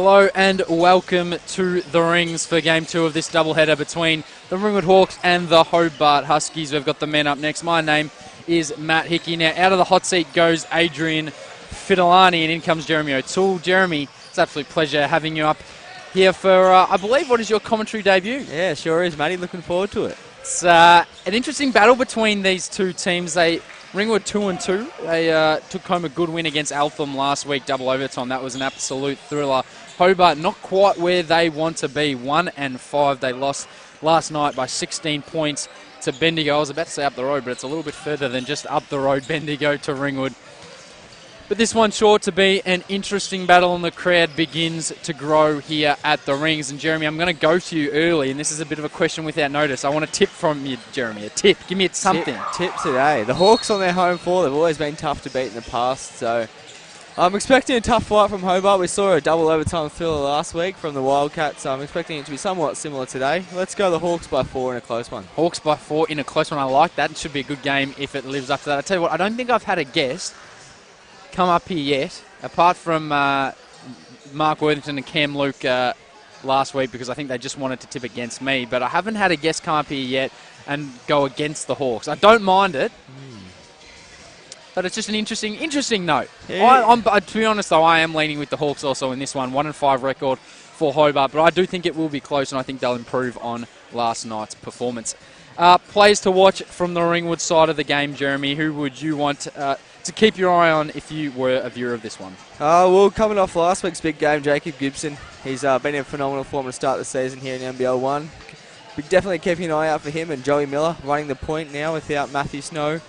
Hello and welcome to the rings for Game 2 of this doubleheader between the Ringwood Hawks and the Hobart Huskies. We've got the men up next. My name is Matt Hickey. Now, out of the hot seat goes Adrian Fidelani, and in comes Jeremy O'Toole. Jeremy, it's an absolute pleasure having you up here for, I believe, what is your commentary debut? Yeah, sure is, Matty. Looking forward to it. It's an interesting battle between these two teams. Ringwood 2-2. They took home a good win against Eltham last week, double overtime. That was an absolute thriller. Hobart not quite where they want to be, 1-5. They lost last night by 16 points to Bendigo. I was about to say up the road, but it's a little bit further than just up the road, Bendigo to Ringwood. But this one's sure to be an interesting battle, and the crowd begins to grow here at the rings. And Jeremy, I'm going to go to you early, and this is a bit of a question without notice. I want a tip from you, Jeremy. A tip. Give me something. Tip today. The Hawks on their home floor. They've always been tough to beat in the past, so I'm expecting a tough fight from Hobart. We saw a double overtime thriller last week from the Wildcats, so I'm expecting it to be somewhat similar today. Let's go the Hawks by 4 in a close one. Hawks by 4 in a close one. I like that. It should be a good game if it lives up to that. I tell you what, I don't think I've had a guest come up here yet, apart from Mark Worthington and Cam Luke last week, because I think they just wanted to tip against me, but I haven't had a guest come up here yet and go against the Hawks. I don't mind it, but it's just an interesting note. Yeah. To be honest, though, I am leaning with the Hawks also in this one. 1-5 record for Hobart, but I do think it will be close, and I think they'll improve on last night's performance. Players to watch from the Ringwood side of the game, Jeremy. Who would you want to keep your eye on if you were a viewer of this one? Well, coming off last week's big game, Jacob Gibson. He's been in phenomenal form to start the season here in NBL 1. We're definitely keeping an eye out for him, and Joey Miller running the point now without Matthew Snow.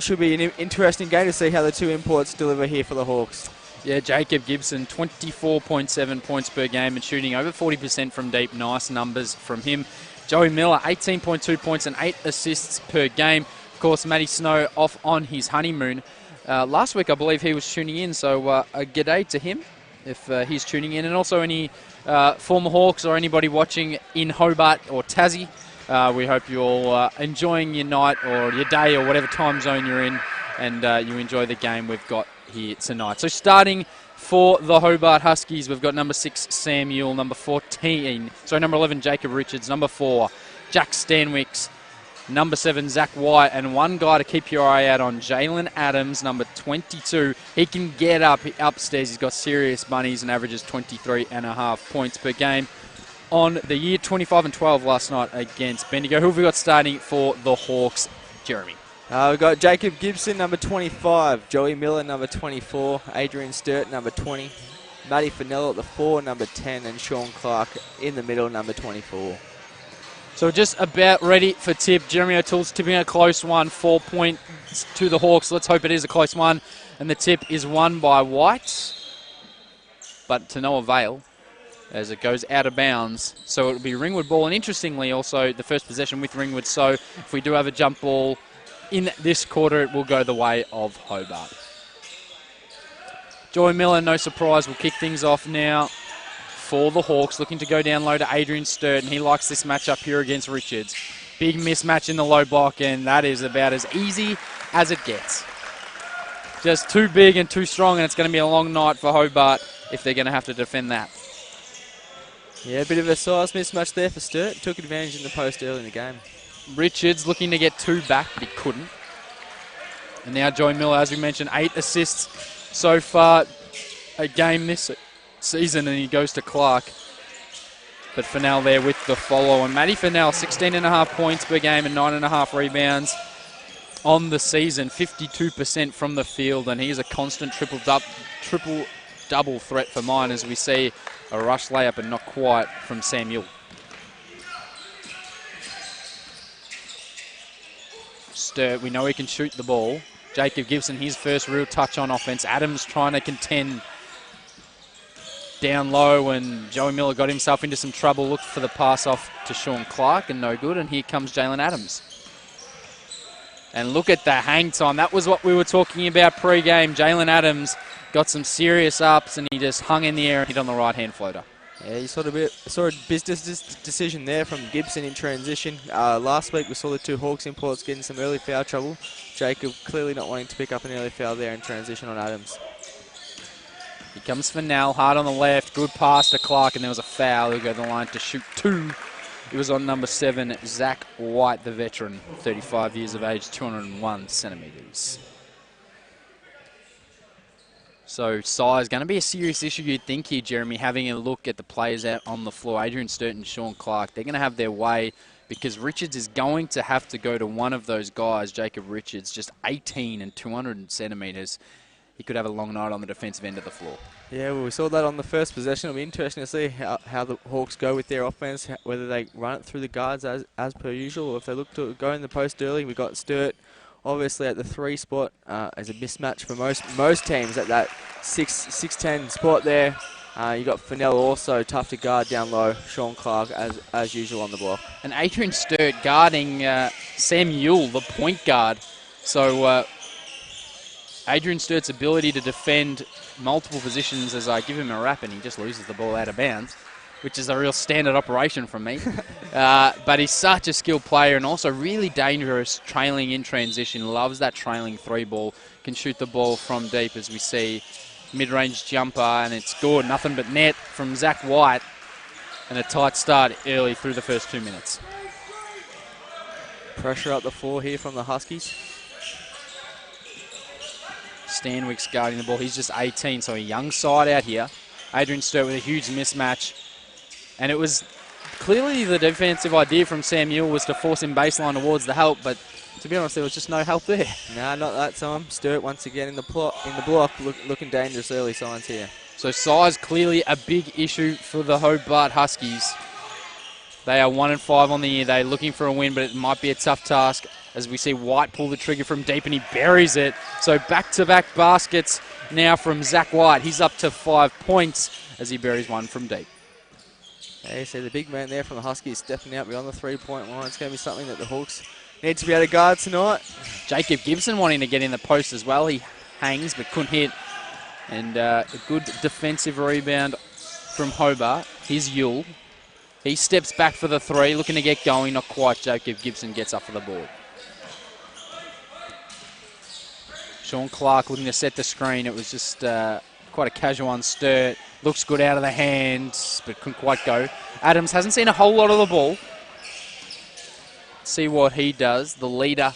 Should be an interesting game to see how the two imports deliver here for the Hawks. Yeah, Jacob Gibson, 24.7 points per game and shooting over 40% from deep. Nice numbers from him. Joey Miller, 18.2 points and 8 assists per game. Of course, Matty Snow off on his honeymoon. Last week, I believe he was tuning in, so a g'day to him if he's tuning in. And also any former Hawks or anybody watching in Hobart or Tassie. We hope you're all enjoying your night or your day or whatever time zone you're in, and you enjoy the game we've got here tonight. So starting for the Hobart Huskies, we've got number 6, Sam Yule, number 11, Jacob Richards, number 4, Jack Stanwicks, number 7, Zach White, and one guy to keep your eye out on, Jalen Adams, number 22. He can get upstairs. He's got serious bunnies and averages 23.5 points per game on the year, 25-12 last night against Bendigo. Who have we got starting for the Hawks, Jeremy? We've got Jacob Gibson, number 25, Joey Miller, number 24, Adrian Sturt, number 20, Matty Fennell at the 4, number 10, and Sean Clark in the middle, number 24. So just about ready for tip. Jeremy O'Toole's tipping a close one, 4 points to the Hawks. Let's hope it is a close one. And the tip is won by White, but to no avail as it goes out of bounds. So it'll be Ringwood ball. And interestingly, also the first possession with Ringwood. So if we do have a jump ball in this quarter, it will go the way of Hobart. Joey Miller, no surprise, will kick things off now for the Hawks, looking to go down low to Adrian Sturt, and he likes this matchup here against Richards. Big mismatch in the low block, and that is about as easy as it gets. Just too big and too strong, and it's going to be a long night for Hobart if they're going to have to defend that. Yeah, a bit of a size mismatch there for Sturt. Took advantage in the post early in the game. Richards looking to get 2 back, but he couldn't. And now Joey Miller, as we mentioned, 8 assists so far a game this season, and he goes to Clark. But Fennell there with the follow. And Matty Fennell, 16.5 points per game and 9.5 rebounds on the season, 52% from the field, and he's a constant triple-double threat for mine as we see a rush layup and not quite from Samuel. Sturt, we know he can shoot the ball. Jacob Gibson, his first real touch on offense. Adams trying to contend down low, and Joey Miller got himself into some trouble. Looked for the pass off to Sean Clark, and no good. And here comes Jalen Adams. And look at the hang time. That was what we were talking about pre-game. Jalen Adams got some serious ups, and he just hung in the air and hit on the right-hand floater. Yeah, you saw a business decision there from Gibson in transition. Last week we saw the two Hawks imports getting some early foul trouble. Jacob clearly not wanting to pick up an early foul there in transition on Adams. Here comes Fennell, hard on the left, good pass to Clark, and there was a foul. He'll go to the line to shoot 2. It was on number 7, Zach White, the veteran, 35 years of age, 201 centimetres. So size going to be a serious issue, you'd think here, Jeremy, having a look at the players out on the floor. Adrian Sturt and Sean Clark, they're going to have their way because Richards is going to have to go to one of those guys, Jacob Richards, just 18 and 200 centimetres. He could have a long night on the defensive end of the floor. Yeah, well, we saw that on the first possession. It'll be interesting to see how the Hawks go with their offense, whether they run it through the guards as per usual, or if they look to go in the post early. We got Sturt obviously at the 3 spot as a mismatch for most teams at that 6'10" spot there. You got Fennell also tough to guard down low. Sean Clark as usual on the block. And Adrian Sturt guarding Sam Ewell, the point guard. So Adrian Sturt's ability to defend multiple positions, as I give him a rap and he just loses the ball out of bounds, which is a real standard operation from me. But he's such a skilled player and also really dangerous trailing in transition. Loves that trailing 3 ball. Can shoot the ball from deep, as we see. Mid-range jumper, and it's good. Nothing but net from Zach White. And a tight start early through the first 2 minutes. Pressure up the floor here from the Huskies. Stanwick's guarding the ball. He's just 18, so a young side out here. Adrian Sturt with a huge mismatch. And it was clearly the defensive idea from Sam Ewell was to force him baseline towards the help, but to be honest, there was just no help there. Nah, not that time. Sturt once again in the block, looking dangerous. Early signs here. So size clearly a big issue for the Hobart Huskies. They are 1-5 on the year. They're looking for a win, but it might be a tough task as we see White pull the trigger from deep and he buries it. So back-to-back baskets now from Zach White. He's up to 5 points as he buries one from deep. Yeah, you see the big man there from the Huskies stepping out beyond the 3-point line. It's going to be something that the Hawks need to be able to guard tonight. Jacob Gibson wanting to get in the post as well. He hangs but couldn't hit. And a good defensive rebound from Hobart. Here's Ewell. He steps back for the 3, looking to get going. Not quite. Jacob Gibson gets up for the board. Sean Clark looking to set the screen. It was just quite a casual on Sturt. Looks good out of the hands, but couldn't quite go. Adams hasn't seen a whole lot of the ball. See what he does. The leader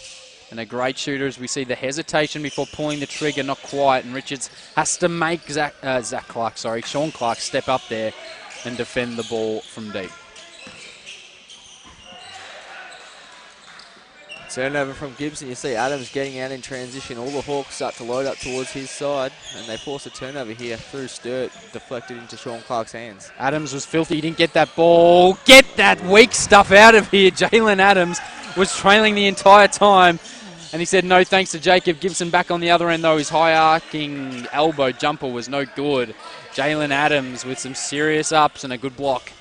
and a great shooter, as we see the hesitation before pulling the trigger, not quite. And Richards has to make Sean Clark step up there and defend the ball from deep. Turnover from Gibson. You see Adams getting out in transition. All the Hawks start to load up towards his side, and they force a turnover here through Sturt, deflected into Sean Clark's hands. Adams was filthy. He didn't get that ball. Get that weak stuff out of here. Jalen Adams was trailing the entire time, and he said no thanks to Jacob Gibson. Back on the other end, though, his high-arcing elbow jumper was no good. Jalen Adams with some serious ups and a good block.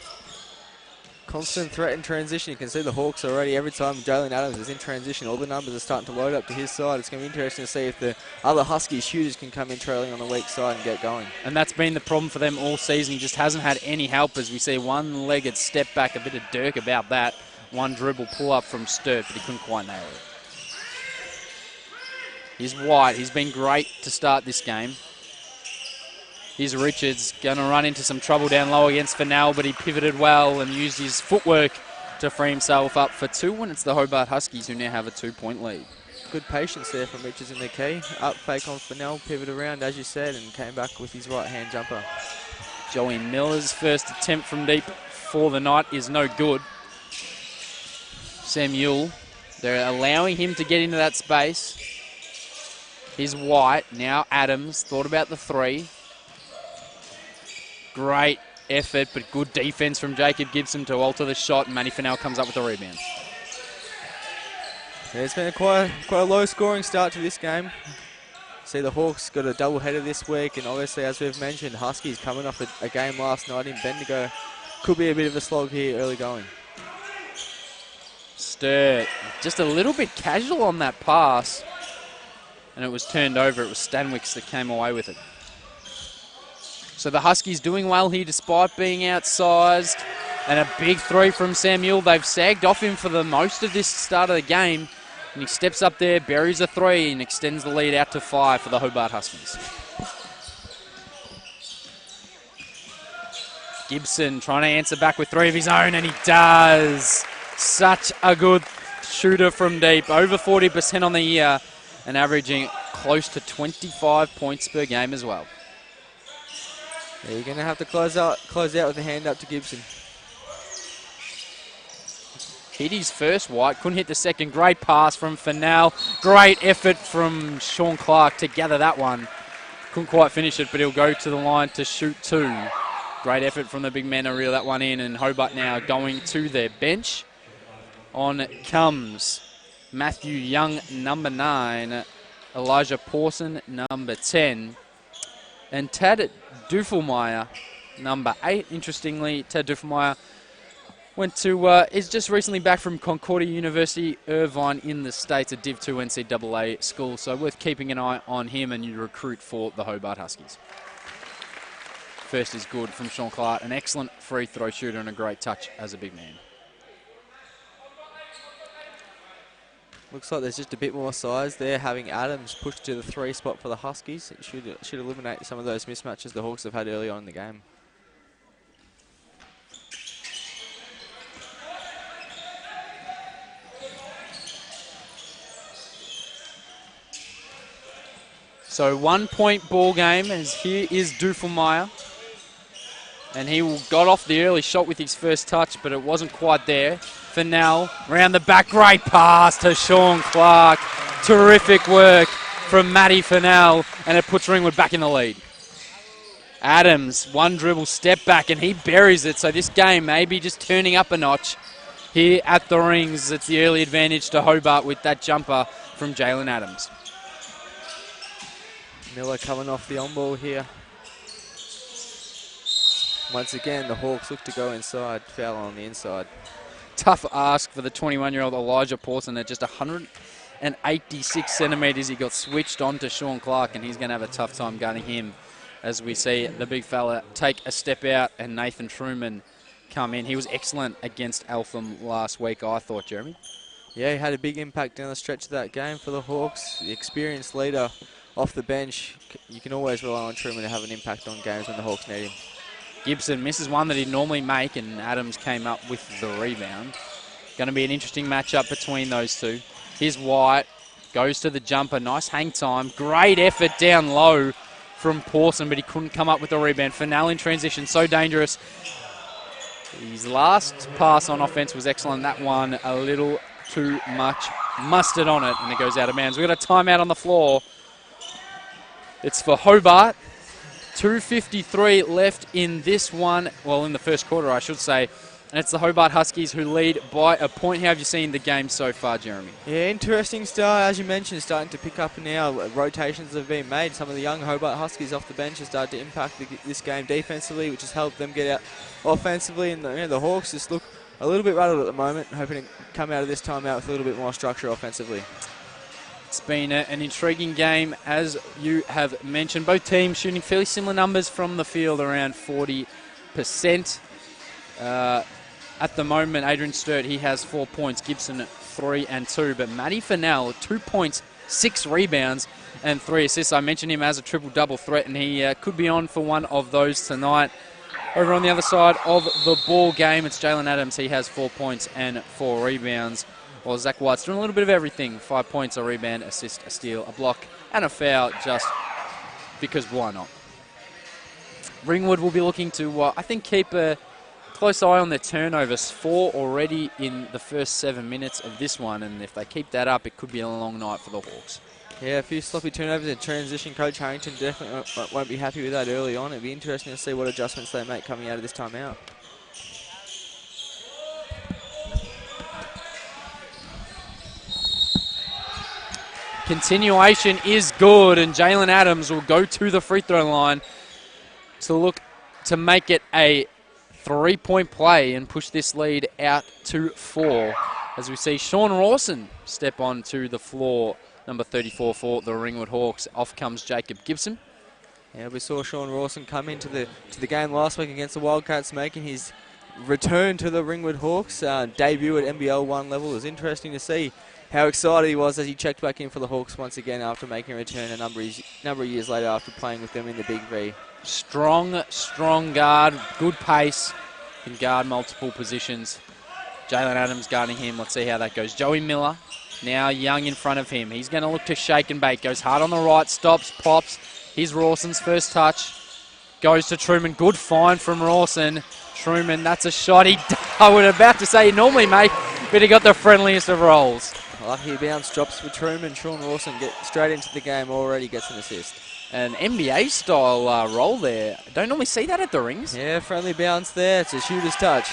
Constant threat in transition. You can see the Hawks already. Every time Jalen Adams is in transition, all the numbers are starting to load up to his side. It's going to be interesting to see if the other Husky shooters can come in trailing on the weak side and get going. And that's been the problem for them all season. He just hasn't had any help, as we see one-legged step back, a bit of Dirk about that. One dribble pull-up from Sturt, but he couldn't quite nail it. Here's White. He's been great to start this game. Here's Richards, going to run into some trouble down low against Fennell, but he pivoted well and used his footwork to free himself up for 2, and it's the Hobart Huskies who now have a 2-point lead. Good patience there from Richards in the key. Up fake on Fennell, pivot around, as you said, and came back with his right-hand jumper. Joey Miller's first attempt from deep for the night is no good. Sam Ewell, they're allowing him to get into that space. Here's White, now Adams, thought about the 3. Great effort, but good defense from Jacob Gibson to alter the shot, and Matty Fennell comes up with the rebound. Yeah, it's been quite a low-scoring start to this game. See, the Hawks got a doubleheader this week, and obviously, as we've mentioned, Huskies coming off a game last night in Bendigo. Could be a bit of a slog here early going. Sturt, just a little bit casual on that pass, and it was turned over. It was Stanwicks that came away with it. So the Huskies doing well here despite being outsized. And a big 3 from Samuel. They've sagged off him for the most of this start of the game. And he steps up there, buries a 3, and extends the lead out to 5 for the Hobart Huskies. Gibson trying to answer back with 3 of his own, and he does. Such a good shooter from deep. Over 40% on the year and averaging close to 25 points per game as well. Yeah, you're going to have to close out with a hand up to Gibson. Hit his first white, couldn't hit the second. Great pass from Fennell. Great effort from Sean Clark to gather that one. Couldn't quite finish it, but he'll go to the line to shoot 2. Great effort from the big man to reel that one in, and Hobart now going to their bench. On comes Matthew Young, number 9, Elijah Pawson, number 10, and Tad Duffelmeyer, number 8. Interestingly, Tad Duffelmeyer is just recently back from Concordia University, Irvine in the States, a Div 2 NCAA school, so worth keeping an eye on him and you recruit for the Hobart Huskies. First is good from Sean Clark, an excellent free throw shooter and a great touch as a big man. Looks like there's just a bit more size there, having Adams pushed to the 3 spot for the Huskies. It should eliminate some of those mismatches the Hawks have had early on in the game. So 1 point ball game, as here is Duffelmeyer. And he got off the early shot with his first touch, but it wasn't quite there. Fennell, round the back, great pass to Sean Clark. Terrific work from Matty Fennell, and it puts Ringwood back in the lead. Adams, 1 dribble, step back, and he buries it. So this game may be just turning up a notch here at the Rings. It's the early advantage to Hobart with that jumper from Jalen Adams. Miller coming off the on-ball here. Once again, the Hawks look to go inside, foul on the inside. Tough ask for the 21-year-old Elijah Pawson at just 186 centimetres. He got switched on to Sean Clark, and he's going to have a tough time guarding him as we see the big fella take a step out and Nathan Truman come in. He was excellent against Eltham last week, I thought, Jeremy. Yeah, he had a big impact down the stretch of that game for the Hawks. The experienced leader off the bench. You can always rely on Truman to have an impact on games when the Hawks need him. Gibson misses one that he'd normally make, and Adams came up with the rebound. Going to be an interesting matchup between those two. Here's White, goes to the jumper, nice hang time. Great effort down low from Pawson, but he couldn't come up with the rebound. Fennell in transition, so dangerous. His last pass on offense was excellent. That one a little too much mustard on it, and it goes out of bounds. We've got a timeout on the floor. It's for Hobart. 2:53 left in this one, well, in the first quarter, I should say. And it's the Hobart Huskies who lead by a point. How have you seen the game so far, Jeremy? Yeah, interesting start. As you mentioned, starting to pick up now. Rotations have been made. Some of the young Hobart Huskies off the bench have started to impact this game defensively, which has helped them get out offensively. And the Hawks just look a little bit rattled at the moment, hoping to come out of this timeout with a little bit more structure offensively. It's been an intriguing game, as you have mentioned. Both teams shooting fairly similar numbers from the field, around 40%. At the moment, Adrian Sturt, he has 4 points. Gibson, 3 and 2. But Matty Fennell, 2 points, 6 rebounds, and 3 assists. I mentioned him as a triple-double threat, and he could be on for one of those tonight. Over on the other side of the ball game, it's Jalen Adams. He has 4 points and 4 rebounds. Well, Zach White's doing a little bit of everything. 5 points, a rebound, assist, a steal, a block, and a foul, just because why not? Ringwood will be looking to, I think, keep a close eye on their turnovers. 4 already in the first 7 minutes of this one, and if they keep that up, it could be a long night for the Hawks. Yeah, a few sloppy turnovers in transition. Coach Harrington definitely won't be happy with that early on. It'll be interesting to see what adjustments they make coming out of this timeout. Continuation is good, and Jalen Adams will go to the free throw line to look to make it a 3-point play and push this lead out to 4. As we see Sean Rawson step onto the floor, number 34 for the Ringwood Hawks. Off comes Jacob Gibson. Yeah, we saw Sean Rawson come into the game last week against the Wildcats, making his return to the Ringwood Hawks. Debut at NBL 1 level. It was interesting to see how excited he was as he checked back in for the Hawks once again after making a return a number of years later after playing with them in the Big V. Strong guard, good pace, can guard multiple positions. Jalen Adams guarding him. Let's see how that goes. Joey Miller, now Young in front of him. He's going to look to shake and bake. Goes hard on the right, stops, pops. Here's Rawson's first touch. Goes to Truman. Good find from Rawson. Truman, that's a shot. I was about to say he normally make, but he got the friendliest of rolls. Lucky bounce drops for Truman. Sean Rawson gets straight into the game, already gets an assist. An NBA style roll there. Don't normally see that at the rings. Yeah, friendly bounce there. It's a shooter's touch.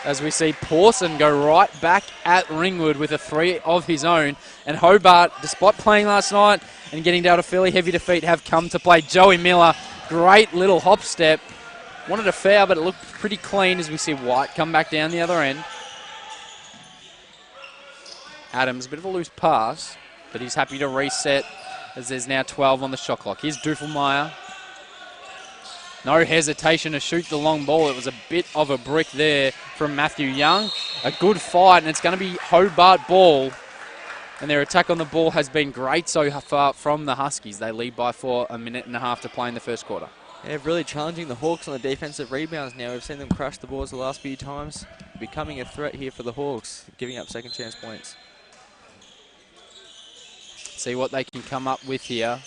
As we see Pawson go right back at Ringwood with a 3 of his own. And Hobart, despite playing last night and getting down a fairly heavy defeat, have come to play. Joey Miller, great little hop step. Wanted a foul, but it looked pretty clean as we see White come back down the other end. Adams, a bit of a loose pass, but he's happy to reset as there's now 12 on the shot clock. Here's Duffelmeyer. No hesitation to shoot the long ball. It was a bit of a brick there from Matthew Young. A good fight, and it's going to be Hobart ball. And their attack on the ball has been great so far from the Huskies. They lead by 4, a minute and a half to play in the first quarter. Yeah, really challenging the Hawks on the defensive rebounds now. We've seen them crash the balls the last few times. Becoming a threat here for the Hawks, giving up second chance points. See what they can come up with here.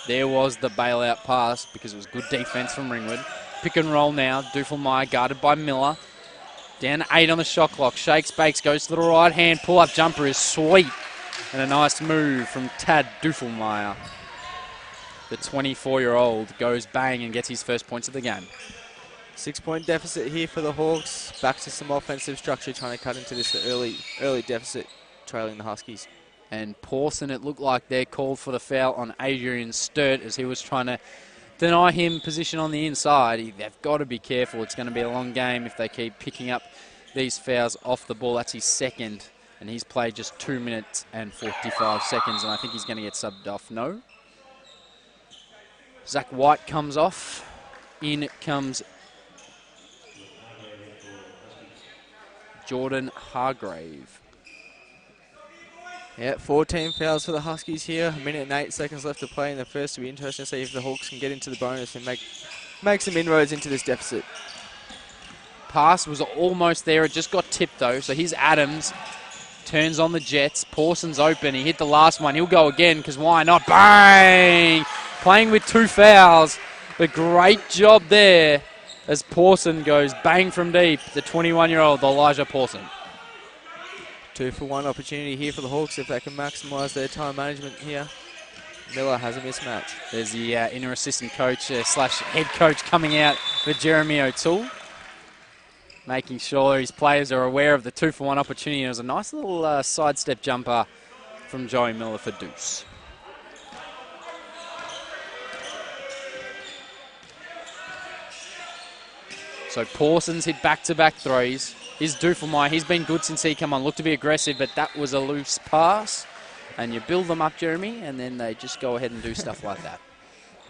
There was the bailout pass because it was good defense from Ringwood. Pick and roll now. Duffelmeyer guarded by Miller. Down to 8 on the shot clock. Shakes, bakes, goes to the right hand. Pull-up jumper is sweet. And a nice move from Tad Duffelmeyer. The 24-year-old goes bang and gets his first points of the game. 6-point deficit here for the Hawks. Back to some offensive structure, trying to cut into this early deficit, trailing the Huskies. And Pawson, it looked like they called for the foul on Adrian Sturt as he was trying to deny him position on the inside. They've got to be careful. It's going to be a long game if they keep picking up these fouls off the ball. That's his second, and he's played just 2 minutes and 45 seconds, and I think he's going to get subbed off. No. Zach White comes off. In comes Jordan Hargrave. Yeah, 14 fouls for the Huskies here. A minute and 8 seconds left to play in the first. It'll be interesting to see if the Hawks can get into the bonus and make some inroads into this deficit. Pass was almost there. It just got tipped, though. So here's Adams. Turns on the Jets. Pawson's open. He hit the last one. He'll go again because why not? Bang! Playing with 2 fouls. But great job there as Pawson goes bang from deep. The 21-year-old Elijah Pawson. 2-for-1 opportunity here for the Hawks if they can maximise their time management here. Miller has a mismatch. There's the inner assistant coach slash head coach coming out with Jeremy O'Toole, making sure his players are aware of the 2-for-1 opportunity. It was a nice little sidestep jumper from Joey Miller for Deuce. So Pawson's hit back-to-back threes. Here's Duffelmeyer. He's been good since he come on. Looked to be aggressive, but that was a loose pass. And you build them up, Jeremy, and then they just go ahead and do stuff like that.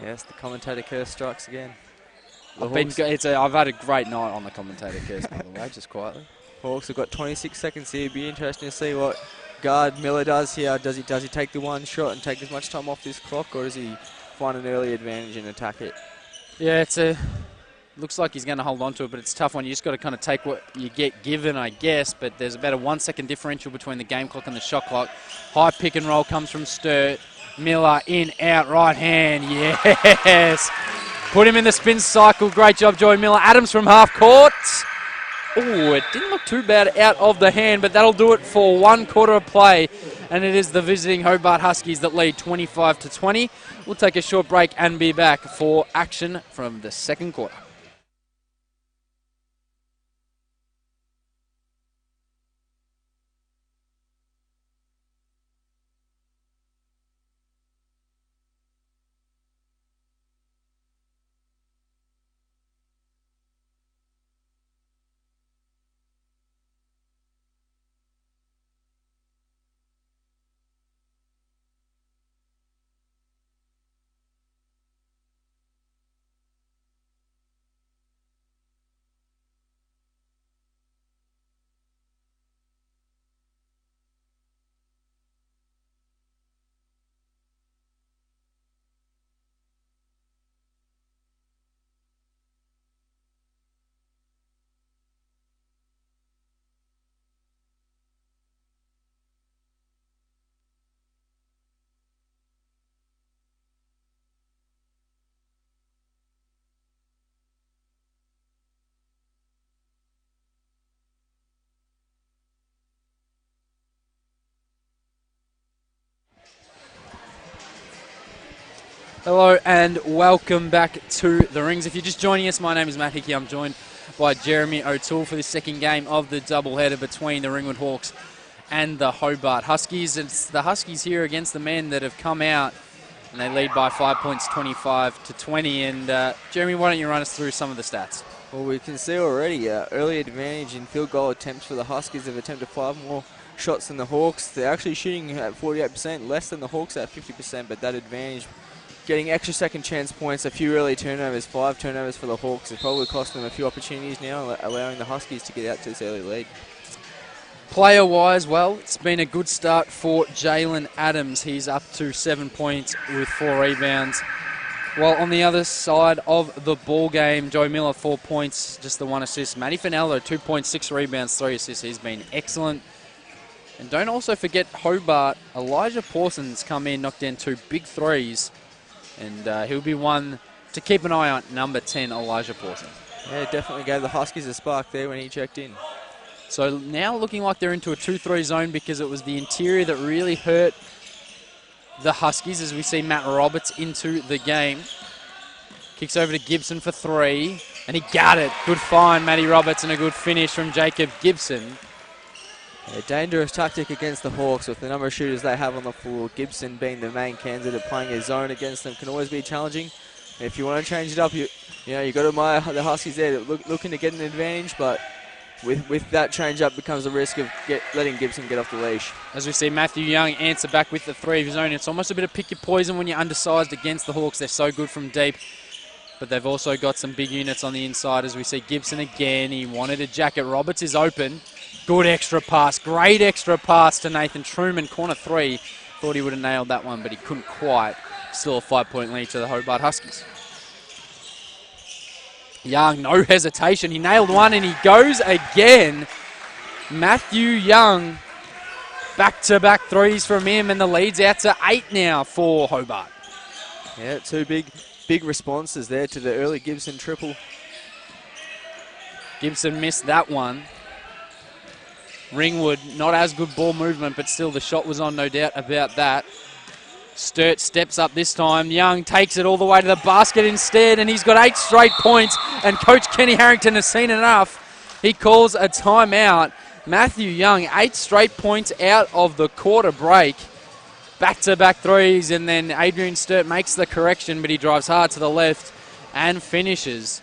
Yes, the commentator curse strikes again. I've had a great night on the commentator curse, by the way, just quietly. Hawks have got 26 seconds here. It'll be interesting to see what guard Miller does here. Does he take the one shot and take as much time off this clock, or does he find an early advantage and attack it? Yeah, looks like he's going to hold on to it, but it's a tough one. You just got to kind of take what you get given, I guess. But there's about a 1 second differential between the game clock and the shot clock. High pick and roll comes from Sturt. Miller in, out, right hand. Yes. Put him in the spin cycle. Great job, Joey Miller. Adams from half court. Oh, it didn't look too bad out of the hand, but that'll do it for 1 quarter of play. And it is the visiting Hobart Huskies that lead 25-20. We'll take a short break and be back for action from the second quarter. Hello and welcome back to the Rings. If you're just joining us, my name is Matt Hickey. I'm joined by Jeremy O'Toole for the second game of the doubleheader between the Ringwood Hawks and the Hobart Huskies. It's the Huskies here against the men that have come out and they lead by 5 points, 25-20. And Jeremy, why don't you run us through some of the stats? Well, we can see already early advantage in field goal attempts for the Huskies. They've attempted 5 more shots than the Hawks. They're actually shooting at 48%, less than the Hawks at 50%, but that advantage, getting extra second chance points, a few early turnovers, 5 turnovers for the Hawks, has probably cost them a few opportunities now, allowing the Huskies to get out to this early lead. Player-wise, well, it's been a good start for Jalen Adams. He's up to 7 points with 4 rebounds. While on the other side of the ball game, Joey Miller, 4 points, just the 1 assist. Matty Finello, 2.6 rebounds, 3 assists. He's been excellent. And don't also forget Hobart. Elijah Pawson's come in, knocked down 2 big threes. And he'll be one to keep an eye on, number 10, Elijah Pawson. Yeah, definitely gave the Huskies a spark there when he checked in. So now looking like they're into a 2-3 zone because it was the interior that really hurt the Huskies as we see Matt Roberts into the game. Kicks over to Gibson for 3, and he got it. Good find, Matty Roberts, and a good finish from Jacob Gibson. A dangerous tactic against the Hawks with the number of shooters they have on the floor. Gibson being the main candidate, playing a zone against them can always be challenging. If you want to change it up, you got to admire the Huskies there looking to get an advantage, but with that change up becomes the risk of letting Gibson get off the leash. As we see Matthew Young answer back with the 3 of his own. It's almost a bit of pick your poison when you're undersized against the Hawks. They're so good from deep. But they've also got some big units on the inside as we see Gibson again. He wanted a jacket. Roberts is open. Good extra pass. Great extra pass to Nathan Truman. Corner 3. Thought he would have nailed that one, but he couldn't quite. Still a 5-point lead to the Hobart Huskies. Young, no hesitation. He nailed one and he goes again. Matthew Young, back-to-back threes from him, and the lead's out to 8 now for Hobart. Yeah, 2 big responses there to the early Gibson triple. Gibson missed that one. Ringwood, not as good ball movement, but still the shot was on, no doubt about that. Sturt steps up this time. Young takes it all the way to the basket instead, and he's got 8 straight points, and Coach Kenny Harrington has seen enough. He calls a timeout. Matthew Young, 8 straight points out of the quarter break. Back-to-back threes, and then Adrian Sturt makes the correction, but he drives hard to the left and finishes.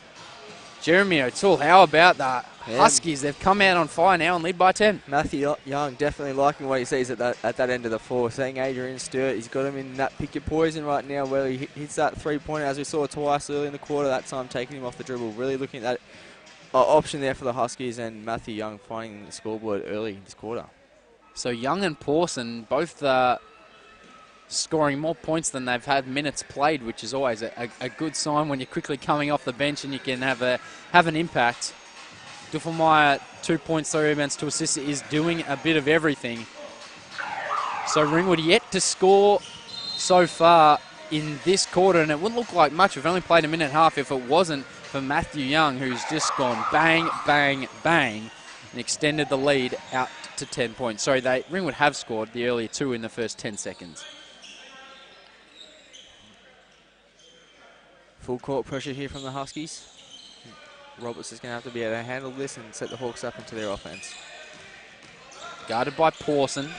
Jeremy O'Toole, how about that? Yeah. Huskies, they've come out on fire now and lead by 10. Matthew Young definitely liking what he sees at that end of the floor. Seeing Adrian Sturt, he's got him in that pick your poison right now where he hits that 3-pointer as we saw twice early in the quarter, that time taking him off the dribble. Really looking at that option there for the Huskies, and Matthew Young finding the scoreboard early this quarter. So Young and Pawson both scoring more points than they've had minutes played, which is always a good sign when you're quickly coming off the bench and you can have an impact. Duffelmeyer, 2 points, 3 rebounds, 2 assists, is doing a bit of everything. So Ringwood yet to score so far in this quarter, and it wouldn't look like much. We've only played a minute and a half if it wasn't for Matthew Young, who's just gone bang, bang, bang, and extended the lead out to 10 points. Sorry, Ringwood have scored the earlier 2 in the first 10 seconds. Full court pressure here from the Huskies. Roberts is going to have to be able to handle this and set the Hawks up into their offense. Guarded by Pawson.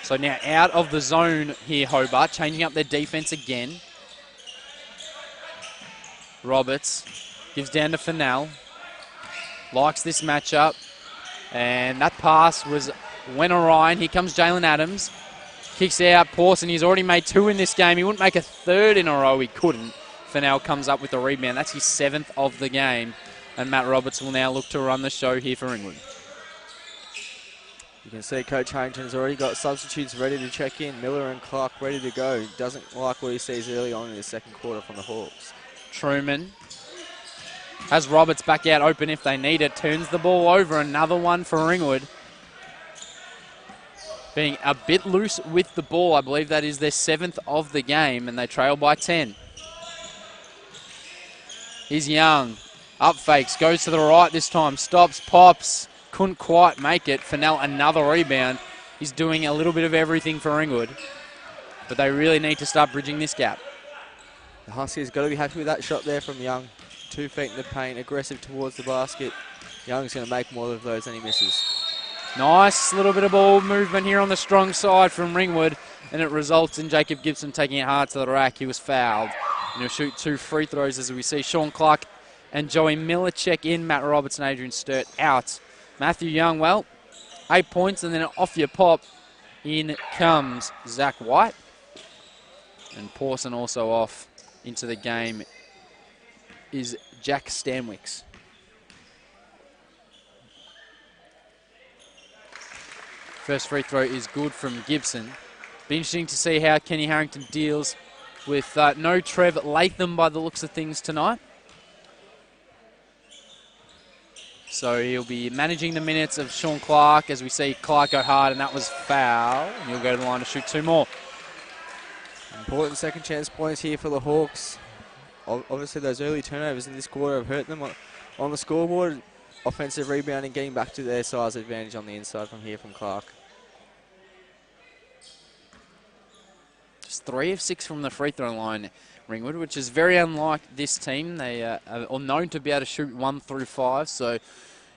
So now out of the zone here, Hobart, changing up their defense again. Roberts gives down to Fennell. Likes this matchup. And that pass went awry. Here comes Jalen Adams. Kicks out Pawson. He's already made 2 in this game. He wouldn't make a 3rd in a row. He couldn't. Fennell comes up with the rebound. That's his 7th of the game. And Matt Roberts will now look to run the show here for Ringwood. You can see Coach Harrington's already got substitutes ready to check in. Miller and Clark ready to go. Doesn't like what he sees early on in the second quarter from the Hawks. Truman has Roberts back out open if they need it. Turns the ball over. Another one for Ringwood. Being a bit loose with the ball. I believe that is their 7th of the game, and they trail by 10. Here's Young. Up fakes, goes to the right this time, stops, pops, couldn't quite make it. Fennell, another rebound. He's doing a little bit of everything for Ringwood, but they really need to start bridging this gap. The Huskies got to be happy with that shot there from Young. 2 feet in the paint, aggressive towards the basket. Young's going to make more of those than he misses. Nice little bit of ball movement here on the strong side from Ringwood, and it results in Jacob Gibson taking it hard to the rack. He was fouled, and he'll shoot 2 free throws as we see Sean Clark and Joey Miller check in, Matt Roberts and Adrian Sturt out. Matthew Young, well, 8 points, and then off your pop, in comes Zach White. And Pawson also off into the game is Jack Stanwicks. First free throw is good from Gibson. Be interesting to see how Kenny Harrington deals with no Trev Latham by the looks of things tonight. So he'll be managing the minutes of Sean Clark as we see Clark go hard, and that was foul. And he'll go to the line to shoot 2 more. Important second chance points here for the Hawks. Obviously those early turnovers in this quarter have hurt them on the scoreboard. Offensive rebounding, getting back to their size advantage on the inside from here from Clark. Just 3 of 6 from the free throw line, Ringwood, which is very unlike this team. They are known to be able to shoot 1 through 5, so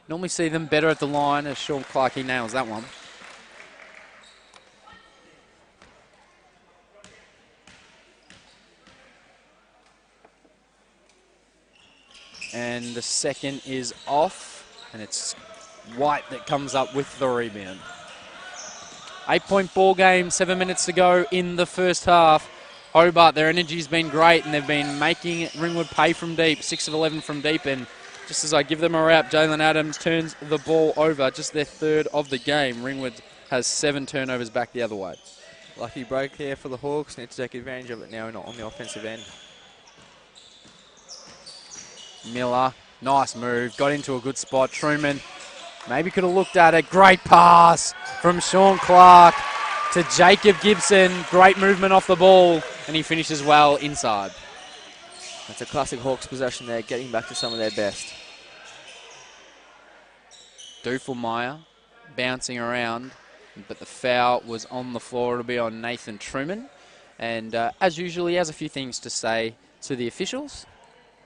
normally see them better at the line as Sean Clark, he nails that one. And the second is off, and it's White that comes up with the rebound. 8-point ball game, 7 minutes to go in the first half. Hobart, their energy's been great, and they've been making Ringwood pay from deep, 6 of 11 from deep. And just as I give them a wrap, Jalen Adams turns the ball over, just their 3rd of the game. Ringwood has 7 turnovers back the other way. Lucky break there for the Hawks. Need to take advantage of it now on the offensive end. Miller, nice move, got into a good spot. Truman maybe could have looked at it. Great pass from Sean Clark to Jacob Gibson. Great movement off the ball, and he finishes well inside. That's a classic Hawks possession there, getting back to some of their best. Duffelmeyer bouncing around, but the foul was on the floor. It'll be on Nathan Truman. And as usual, he has a few things to say to the officials.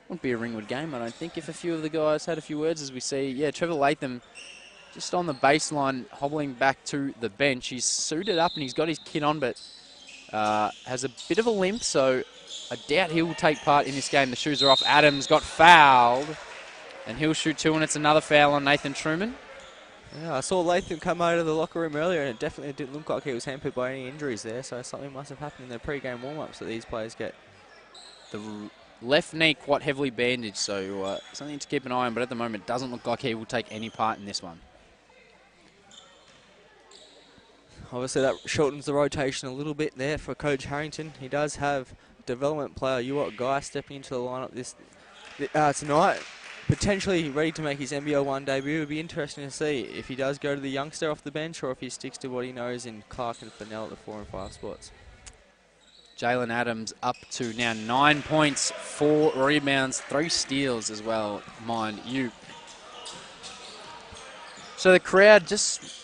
Wouldn't be a Ringwood game, I don't think, if a few of the guys had a few words, as we see. Yeah, Trevor Latham just on the baseline, hobbling back to the bench. He's suited up and he's got his kit on, but has a bit of a limp, so I doubt he will take part in this game. The shoes are off. Adams got fouled, and he'll shoot 2, and it's another foul on Nathan Truman. Yeah, I saw Latham come out of the locker room earlier, and it definitely didn't look like he was hampered by any injuries there, so something must have happened in the pre-game warm-ups that these players get. The left knee quite heavily bandaged, so something to keep an eye on, but at the moment it doesn't look like he will take any part in this one. Obviously that shortens the rotation a little bit there for Coach Harrington. He does have development player Ewart Guy stepping into the lineup tonight, potentially ready to make his NBL 1 debut. It would be interesting to see if he does go to the youngster off the bench or if he sticks to what he knows in Clark and Fennell at the 4 and 5 spots. Jalen Adams up to now 9 points, 4 rebounds, 3 steals as well, mind you. So the crowd just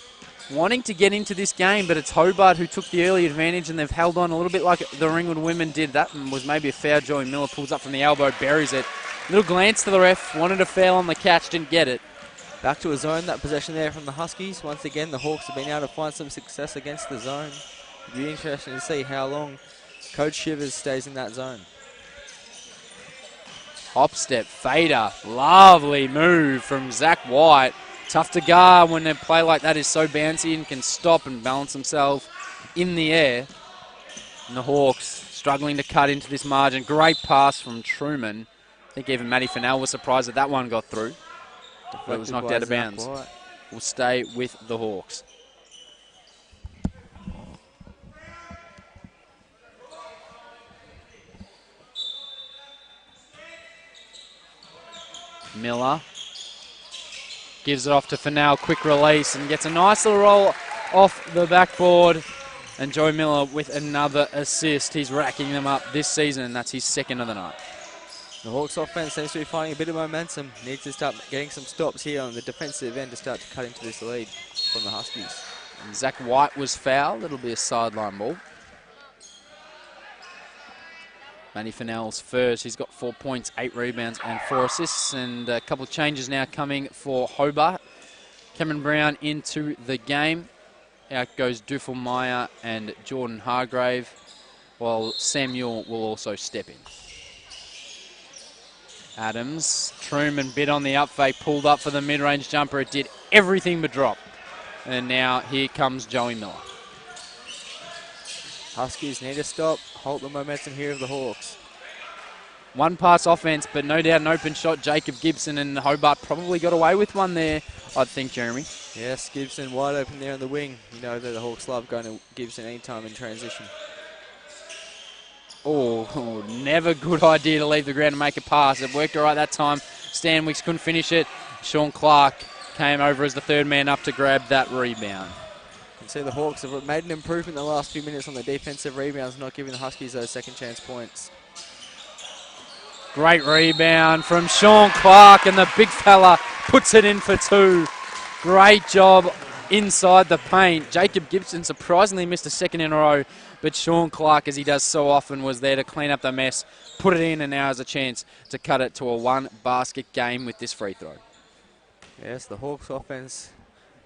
wanting to get into this game, but it's Hobart who took the early advantage, and they've held on a little bit like the Ringwood women did. That was maybe a foul. Joey Miller pulls up from the elbow, buries it. Little glance to the ref, wanted a foul on the catch, didn't get it. Back to a zone, that possession there from the Huskies. Once again, the Hawks have been able to find some success against the zone. It'll be interesting to see how long Coach Shivers stays in that zone. Hop step, fader, lovely move from Zach White. Tough to guard when a play like that is so bouncy and can stop and balance himself in the air. And the Hawks struggling to cut into this margin. Great pass from Truman. I think even Matty Fennell was surprised that one got through. But it was knocked out of bounds. Will stay with the Hawks. Miller gives it off to Fennell, quick release, and gets a nice little roll off the backboard. And Joe Miller with another assist. He's racking them up this season, and that's his 2nd of the night. The Hawks offense seems to be finding a bit of momentum. Needs to start getting some stops here on the defensive end to start to cut into this lead from the Huskies. And Zach White was fouled. It'll be a sideline ball. Matty Fennell's first. He's got 4 points, 8 rebounds, and 4 assists. And a couple of changes now coming for Hobart. Cameron Brown into the game. Out goes Duffelmeyer and Jordan Hargrave, while Samuel will also step in. Adams, Truman bit on the up fake, pulled up for the mid-range jumper. It did everything but drop. And now here comes Joey Miller. Huskies need to stop, halt the momentum here of the Hawks. One pass offense, but no doubt an open shot. Jacob Gibson, and Hobart probably got away with one there, I think, Jeremy. Yes, Gibson wide open there in the wing. You know that the Hawks love going to Gibson anytime in transition. Oh, never good idea to leave the ground and make a pass. It worked all right that time. Stanwicks couldn't finish it. Sean Clark came over as the third man up to grab that rebound. You can see the Hawks have made an improvement in the last few minutes on the defensive rebounds, not giving the Huskies those second chance points. Great rebound from Sean Clark, and the big fella puts it in for 2. Great job inside the paint. Jacob Gibson surprisingly missed a second in a row, but Sean Clark, as he does so often, was there to clean up the mess, put it in, and now has a chance to cut it to a 1-basket game with this free throw. Yes, the Hawks offense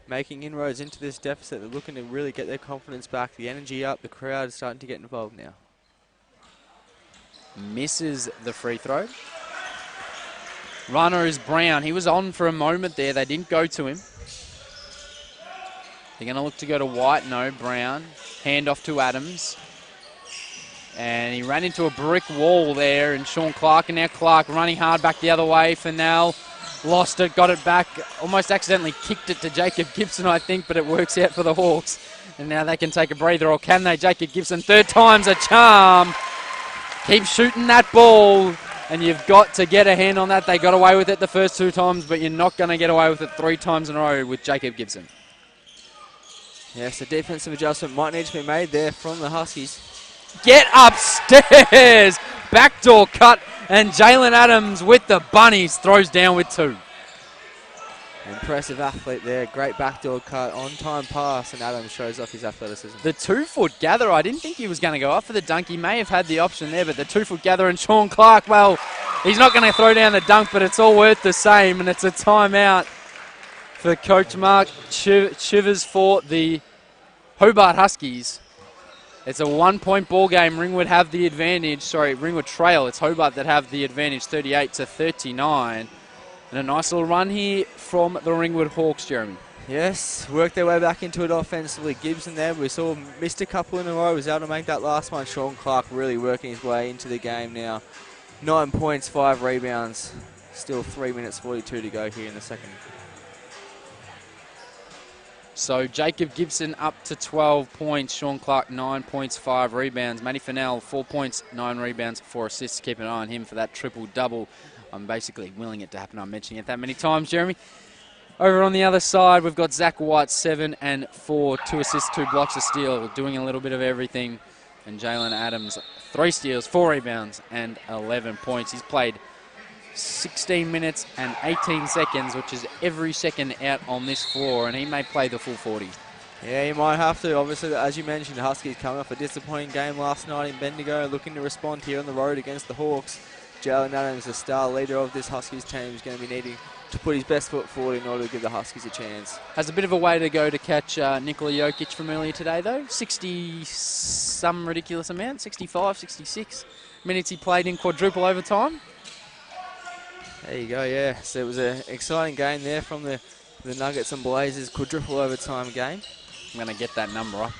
making inroads into this deficit. They're looking to really get their confidence back, the energy up, the crowd is starting to get involved now. Misses the free throw. Runner is Brown. He was on for a moment there. They didn't go to him. They're going to look to go to White. No, Brown. Hand off to Adams. And he ran into a brick wall there, and Sean Clark, and now Clark running hard back the other way. Fennell lost it, got it back, almost accidentally kicked it to Jacob Gibson, I think, but it works out for the Hawks. And now they can take a breather, or can they? Jacob Gibson, third time's a charm. Keep shooting that ball, and you've got to get a hand on that. They got away with it the first 2 times, but you're not going to get away with it 3 times in a row with Jacob Gibson. Yes, the defensive adjustment might need to be made there from the Huskies. Get upstairs! Backdoor cut, and Jalen Adams with the bunnies throws down with 2. Impressive athlete there, great backdoor cut, on-time pass, and Adams shows off his athleticism. The 2-foot gather, I didn't think he was going to go up for the dunk. He may have had the option there, but the 2-foot gather, and Sean Clark, well, he's not going to throw down the dunk, but it's all worth the same, and it's a timeout for Coach Mark Chivers for the Hobart Huskies. It's a 1-point ball game. Ringwood have the advantage. Sorry, Ringwood trail. It's Hobart that have the advantage, 38-39. And a nice little run here from the Ringwood Hawks, Jeremy. Yes, worked their way back into it offensively. Gibson there, we saw missed a couple in a row, was able to make that last one. Sean Clark really working his way into the game now. 9 points, 5 rebounds. Still 3 minutes 42 to go here in the second. So Jacob Gibson up to 12 points. Sean Clark, 9 points, 5 rebounds. Matty Fennell, 4 points, 9 rebounds, 4 assists. Keep an eye on him for that triple-double. I'm basically willing it to happen. I'm mentioning it that many times, Jeremy. Over on the other side, we've got Zach White, 7 and 4, 2 assists, 2 blocks, a steal, doing a little bit of everything. And Jalen Adams, 3 steals, 4 rebounds, and 11 points. He's played 16 minutes and 18 seconds, which is every second out on this floor, and he may play the full 40. Yeah, you might have to. Obviously, as you mentioned, the Huskies coming off a disappointing game last night in Bendigo, looking to respond here on the road against the Hawks. Jalen Adams, the star leader of this Huskies team, is going to be needing to put his best foot forward in order to give the Huskies a chance. Has a bit of a way to go to catch Nikola Jokic from earlier today, though. 60 some ridiculous amount, 65, 66 minutes he played in quadruple overtime. There you go, yeah. So it was an exciting game there from the Nuggets and Blazers quadruple overtime game. I'm going to get that number up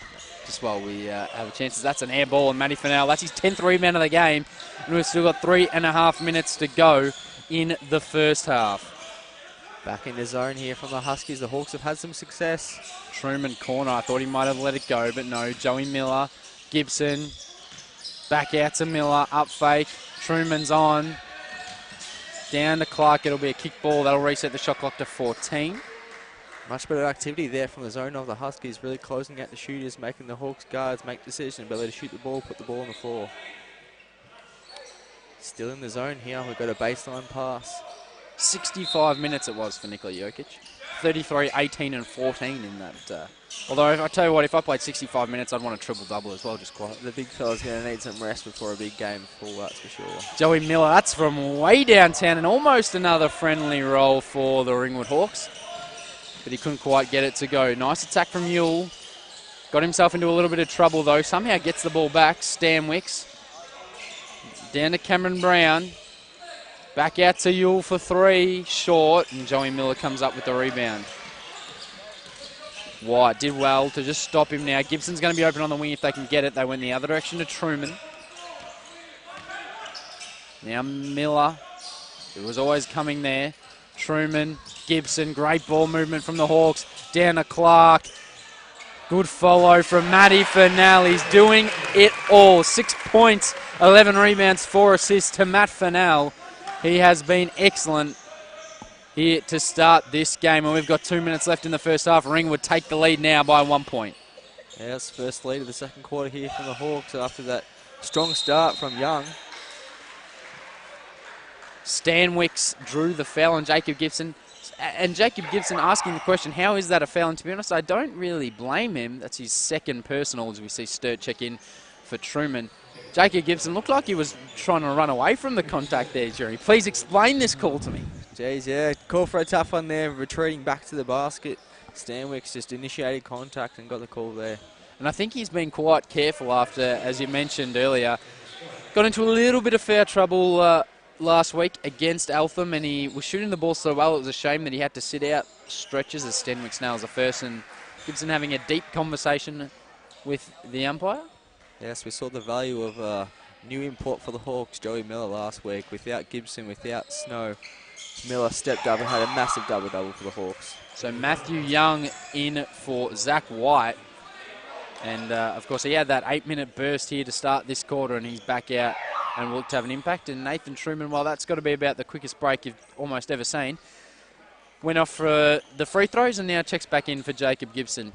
just while we have a chance. That's an air ball, and Matty Fennell, that's his 10th rebound of the game. And we've still got 3.5 minutes to go in the first half. Back in the zone here from the Huskies. The Hawks have had some success. Truman corner. I thought he might have let it go, but no. Joey Miller, Gibson, back out to Miller, up fake. Truman's on. Down to Clark. It'll be a kick ball. That'll reset the shot clock to 14. Much better activity there from the zone of the Huskies, really closing out the shooters, making the Hawks guards make decisions, ability to shoot the ball, put the ball on the floor. Still in the zone here. We've got a baseline pass. 65 minutes it was for Nikola Jokic. 33, 18 and 14 in that. Although, I tell you what, if I played 65 minutes, I'd want a triple-double as well, just quite. The big fella's going to need some rest before a big game full, that's for sure. Joey Miller, that's from way downtown, and almost another friendly roll for the Ringwood Hawks. But he couldn't quite get it to go. Nice attack from Ewell. Got himself into a little bit of trouble, though. Somehow gets the ball back. Stanwicks. Down to Cameron Brown. Back out to Ewell for 3. Short. And Joey Miller comes up with the rebound. White did well to just stop him now. Gibson's going to be open on the wing if they can get it. They went the other direction to Truman. Now Miller. It was always coming there. Truman, Gibson, great ball movement from the Hawks. Down to Clark. Good follow from Matty Fennell. He's doing it all. 6 points, 11 rebounds, 4 assists to Matt Fennell. He has been excellent here to start this game. And we've got 2 minutes left in the first half. Ringwood take the lead now by 1 point. Yes, first lead of the second quarter here from the Hawks after that strong start from Young. Stanwicks drew the foul on Jacob Gibson. And Jacob Gibson asking the question, how is that a foul? And to be honest, I don't really blame him. That's his second personal as we see Sturt check in for Truman. Jacob Gibson looked like he was trying to run away from the contact there, Jerry. Please explain this call to me. Jeez, yeah, call for a tough one there, retreating back to the basket. Stanwicks just initiated contact and got the call there. And I think he's been quite careful after, as you mentioned earlier, got into a little bit of foul trouble last week against Eltham, and he was shooting the ball so well it was a shame that he had to sit out stretches as Stanwicks nails the first, and Gibson having a deep conversation with the umpire. Yes, we saw the value of new import for the Hawks, Joey Miller, last week. Without Gibson, without Snow, Miller stepped up and had a massive double-double for the Hawks. So Matthew Young in for Zach White, and of course he had that 8-minute burst here to start this quarter, and he's back out and will look to have an impact. And Nathan Truman, well, that's got to be about the quickest break you've almost ever seen. Went off for the free throws and now checks back in for Jacob Gibson.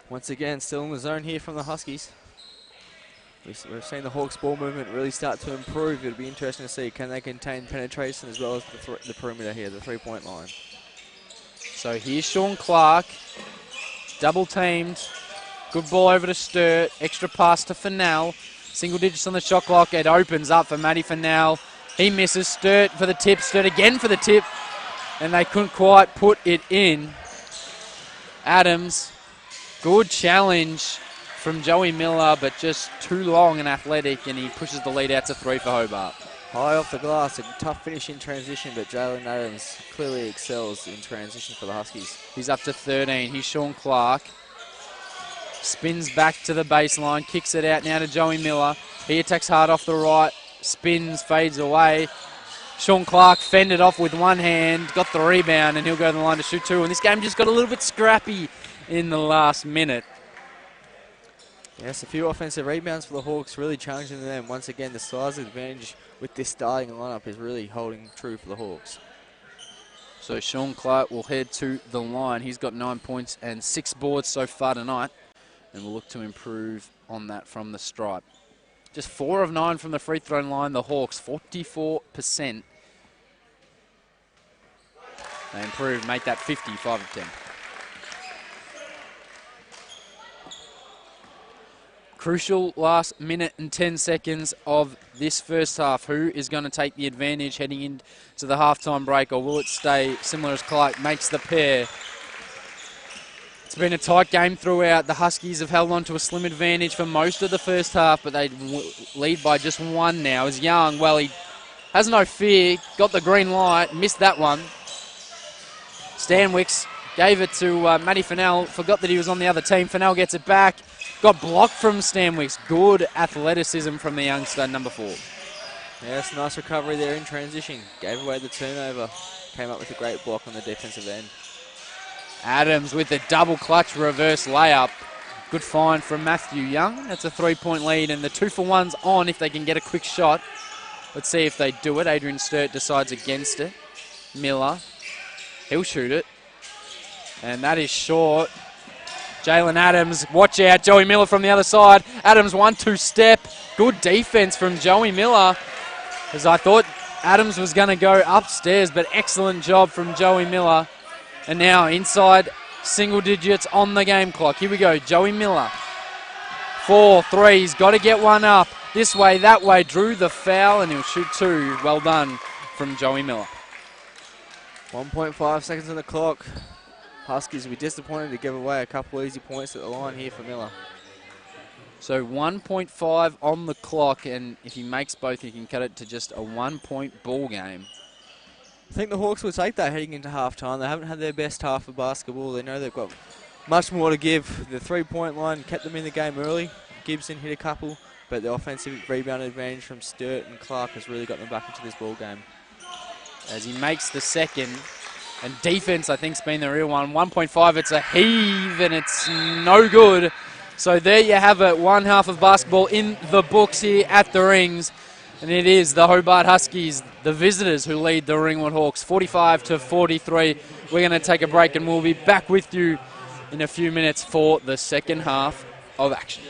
Once again, still in the zone here from the Huskies. We've seen the Hawks ball movement really start to improve. It'll be interesting to see, can they contain penetration as well as the perimeter here, the three-point line. So here's Sean Clark, double teamed. Good ball over to Sturt, extra pass to Fennell. Single digits on the shot clock. It opens up for Matty Fennell. He misses. Sturt for the tip. Sturt again for the tip. And they couldn't quite put it in. Adams. Good challenge from Joey Miller, but just too long and athletic. And he pushes the lead out to 3 for Hobart. High off the glass. A tough finish in transition, but Jalen Adams clearly excels in transition for the Huskies. He's up to 13. He's Sean Clark. Spins back to the baseline, kicks it out now to Joey Miller. He attacks hard off the right, spins, fades away. Sean Clark fended off with one hand, got the rebound, and he'll go to the line to shoot 2. And this game just got a little bit scrappy in the last minute. Yes, a few offensive rebounds for the Hawks, really challenging them. Once again, the size advantage with this starting lineup is really holding true for the Hawks. So Sean Clark will head to the line. He's got 9 points and 6 boards so far tonight. And we'll look to improve on that from the stripe. Just 4 of 9 from the free throw line. The Hawks, 44%. They improve, make that 50, 5 of 10. Crucial last minute and 10 seconds of this first half. Who is going to take the advantage heading into the halftime break, or will it stay similar as Clark makes the pair? It's been a tight game throughout. The Huskies have held on to a slim advantage for most of the first half, but they lead by just 1 now. As Young, well, he has no fear, got the green light, missed that one. Stanwicks gave it to Matty Fennell, forgot that he was on the other team. Fennell gets it back, got blocked from Stanwicks. Good athleticism from the youngster, number 4. Yes, nice recovery there in transition. Gave away the turnover, came up with a great block on the defensive end. Adams with a double clutch reverse layup. Good find from Matthew Young. That's a 3-point lead, and the 2-for-1's on if they can get a quick shot. Let's see if they do it. Adrian Sturt decides against it. Miller, he'll shoot it. And that is short. Jalen Adams, watch out. Joey Miller from the other side. Adams 1-2 step. Good defense from Joey Miller, as I thought Adams was going to go upstairs, but excellent job from Joey Miller. And now inside single digits on the game clock. Here we go. Joey Miller. 4-3. He's got to get one up. This way, that way. Drew the foul, and he'll shoot two. Well done from Joey Miller. 1.5 seconds on the clock. Huskies will be disappointed to give away a couple easy points at the line here for Miller. So 1.5 on the clock, and if he makes both, he can cut it to just a 1-point ball game. I think the Hawks will take that heading into halftime. They haven't had their best half of basketball. They know they've got much more to give. The three-point line kept them in the game early. Gibson hit a couple, but the offensive rebound advantage from Sturt and Clark has really got them back into this ball game. As he makes the second, and defense I think's been the real one. 1.5, it's a heave, and it's no good. So there you have it, one half of basketball in the books here at the Rings. And it is the Hobart Huskies, the visitors, who lead the Ringwood Hawks 45-43. We're going to take a break and we'll be back with you in a few minutes for the second half of action.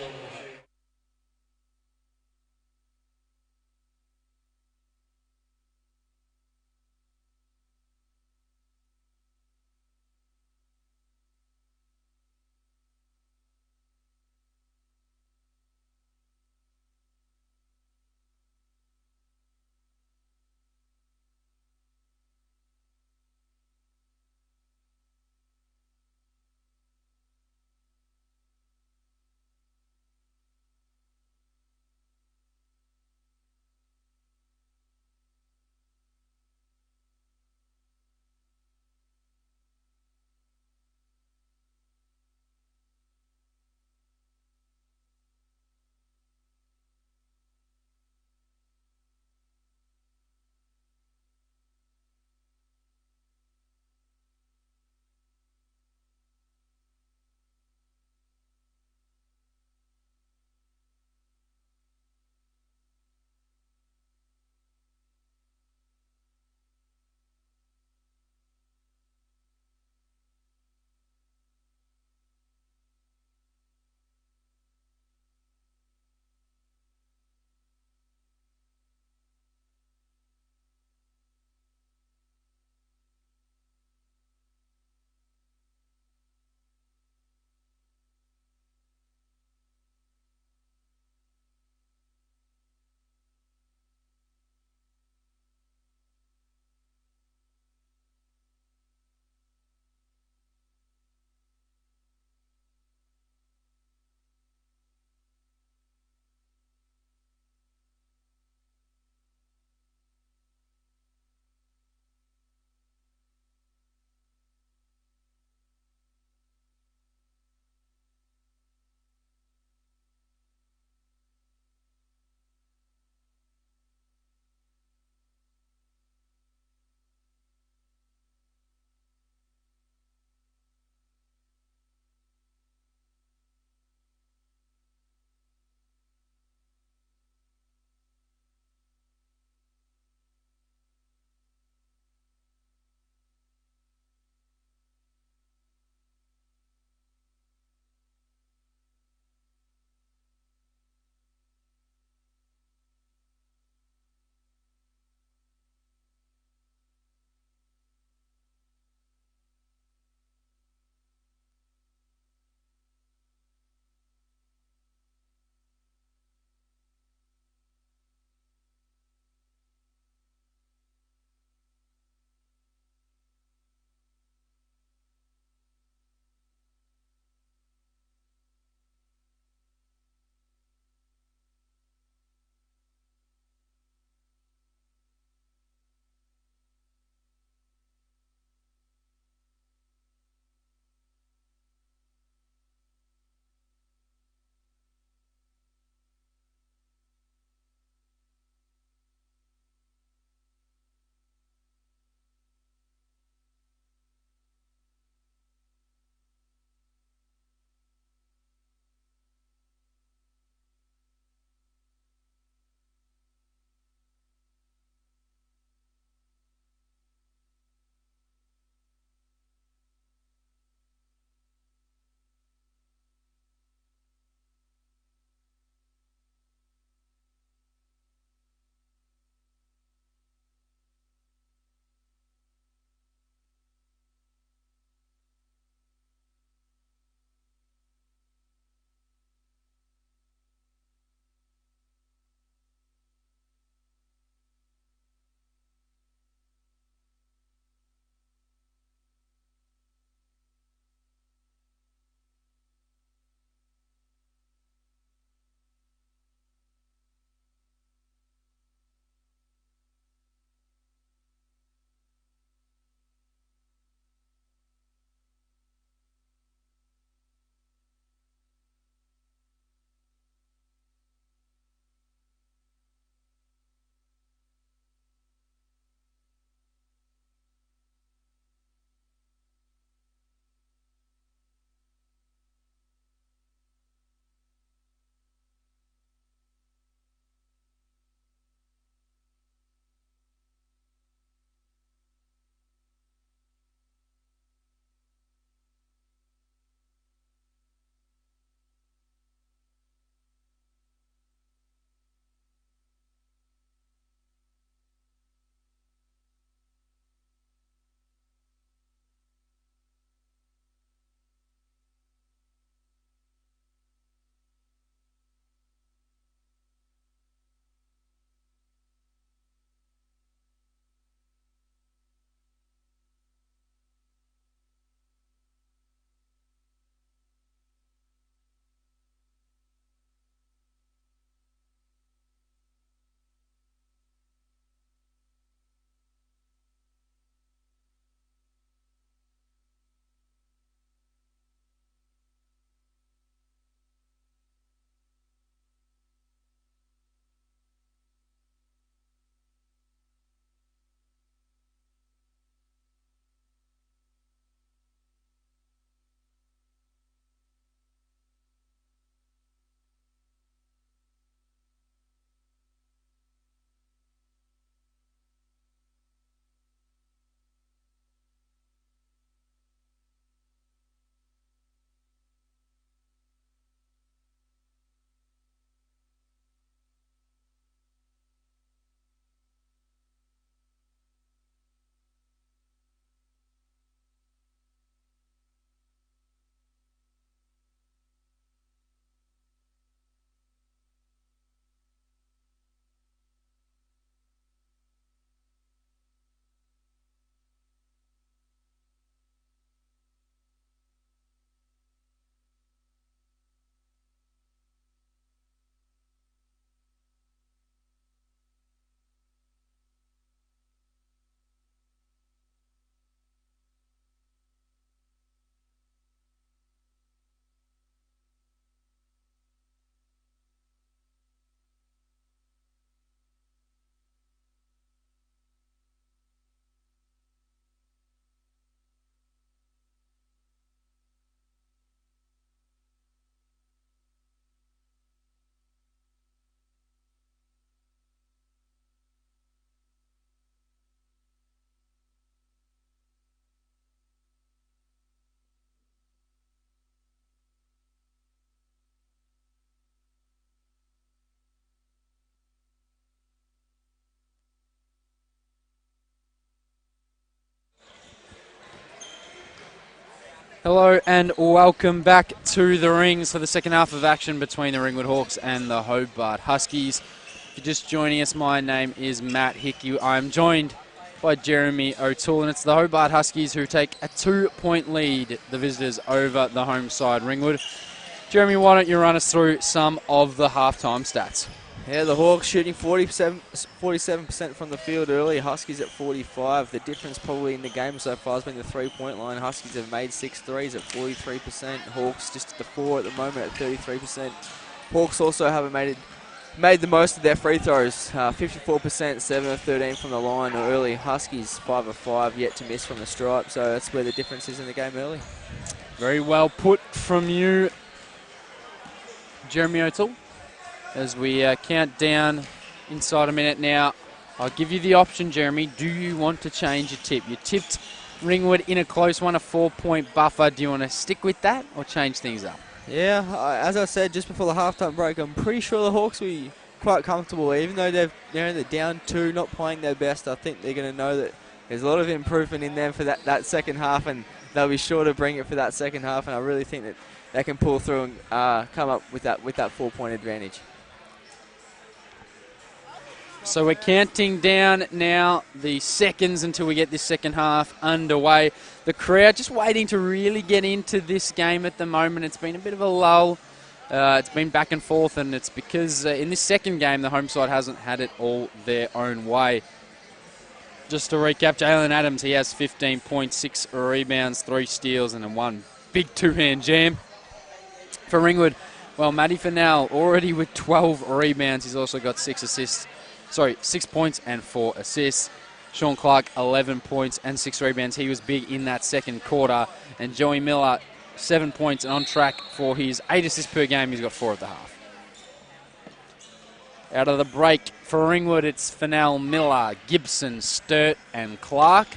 Hello and welcome back to the rings for the second half of action between the Ringwood Hawks and the Hobart Huskies. If you're just joining us, my name is Matt Hickey. I'm joined by Jeremy O'Toole, and it's the Hobart Huskies who take a 2-point lead, the visitors, over the home side, Ringwood. Jeremy, why don't you run us through some of the halftime stats? Yeah, the Hawks shooting 47% from the field early, Huskies at 45. The difference probably in the game so far has been the three-point line. Huskies have made 6 threes at 43%. Hawks just at the 4 at the moment at 33%. Hawks also haven't made the most of their free throws. 54%, 7 of 13 from the line early. Huskies 5 of 5 yet to miss from the stripe, so that's where the difference is in the game early. Very well put from you, Jeremy O'Toole. As we count down inside a minute now, I'll give you the option, Jeremy. Do you want to change your tip? You tipped Ringwood in a close one, a 4-point buffer. Do you want to stick with that or change things up? Yeah, as I said just before the halftime break, I'm pretty sure the Hawks will be quite comfortable. Even though they're down 2, not playing their best, I think they're going to know that there's a lot of improvement in them for that second half, and they'll be sure to bring it for that second half, and I really think that they can pull through and come up with that 4-point advantage. So we're counting down now the seconds until we get this second half underway. The crowd just waiting to really get into this game at the moment. It's been a bit of a lull. It's been back and forth, and it's because in this second game, the home side hasn't had it all their own way. Just to recap, Jalen Adams, he has 15 points, 6 rebounds, 3 steals, and 1 big two-hand jam. For Ringwood, well, Matty Fennell already with 12 rebounds. He's also got 6 points and 4 assists. Sean Clark, 11 points and 6 rebounds. He was big in that second quarter. And Joey Miller, 7 points and on track for his 8 assists per game. He's got 4 at the half. Out of the break for Ringwood, it's Fennell, Miller, Gibson, Sturt and Clark.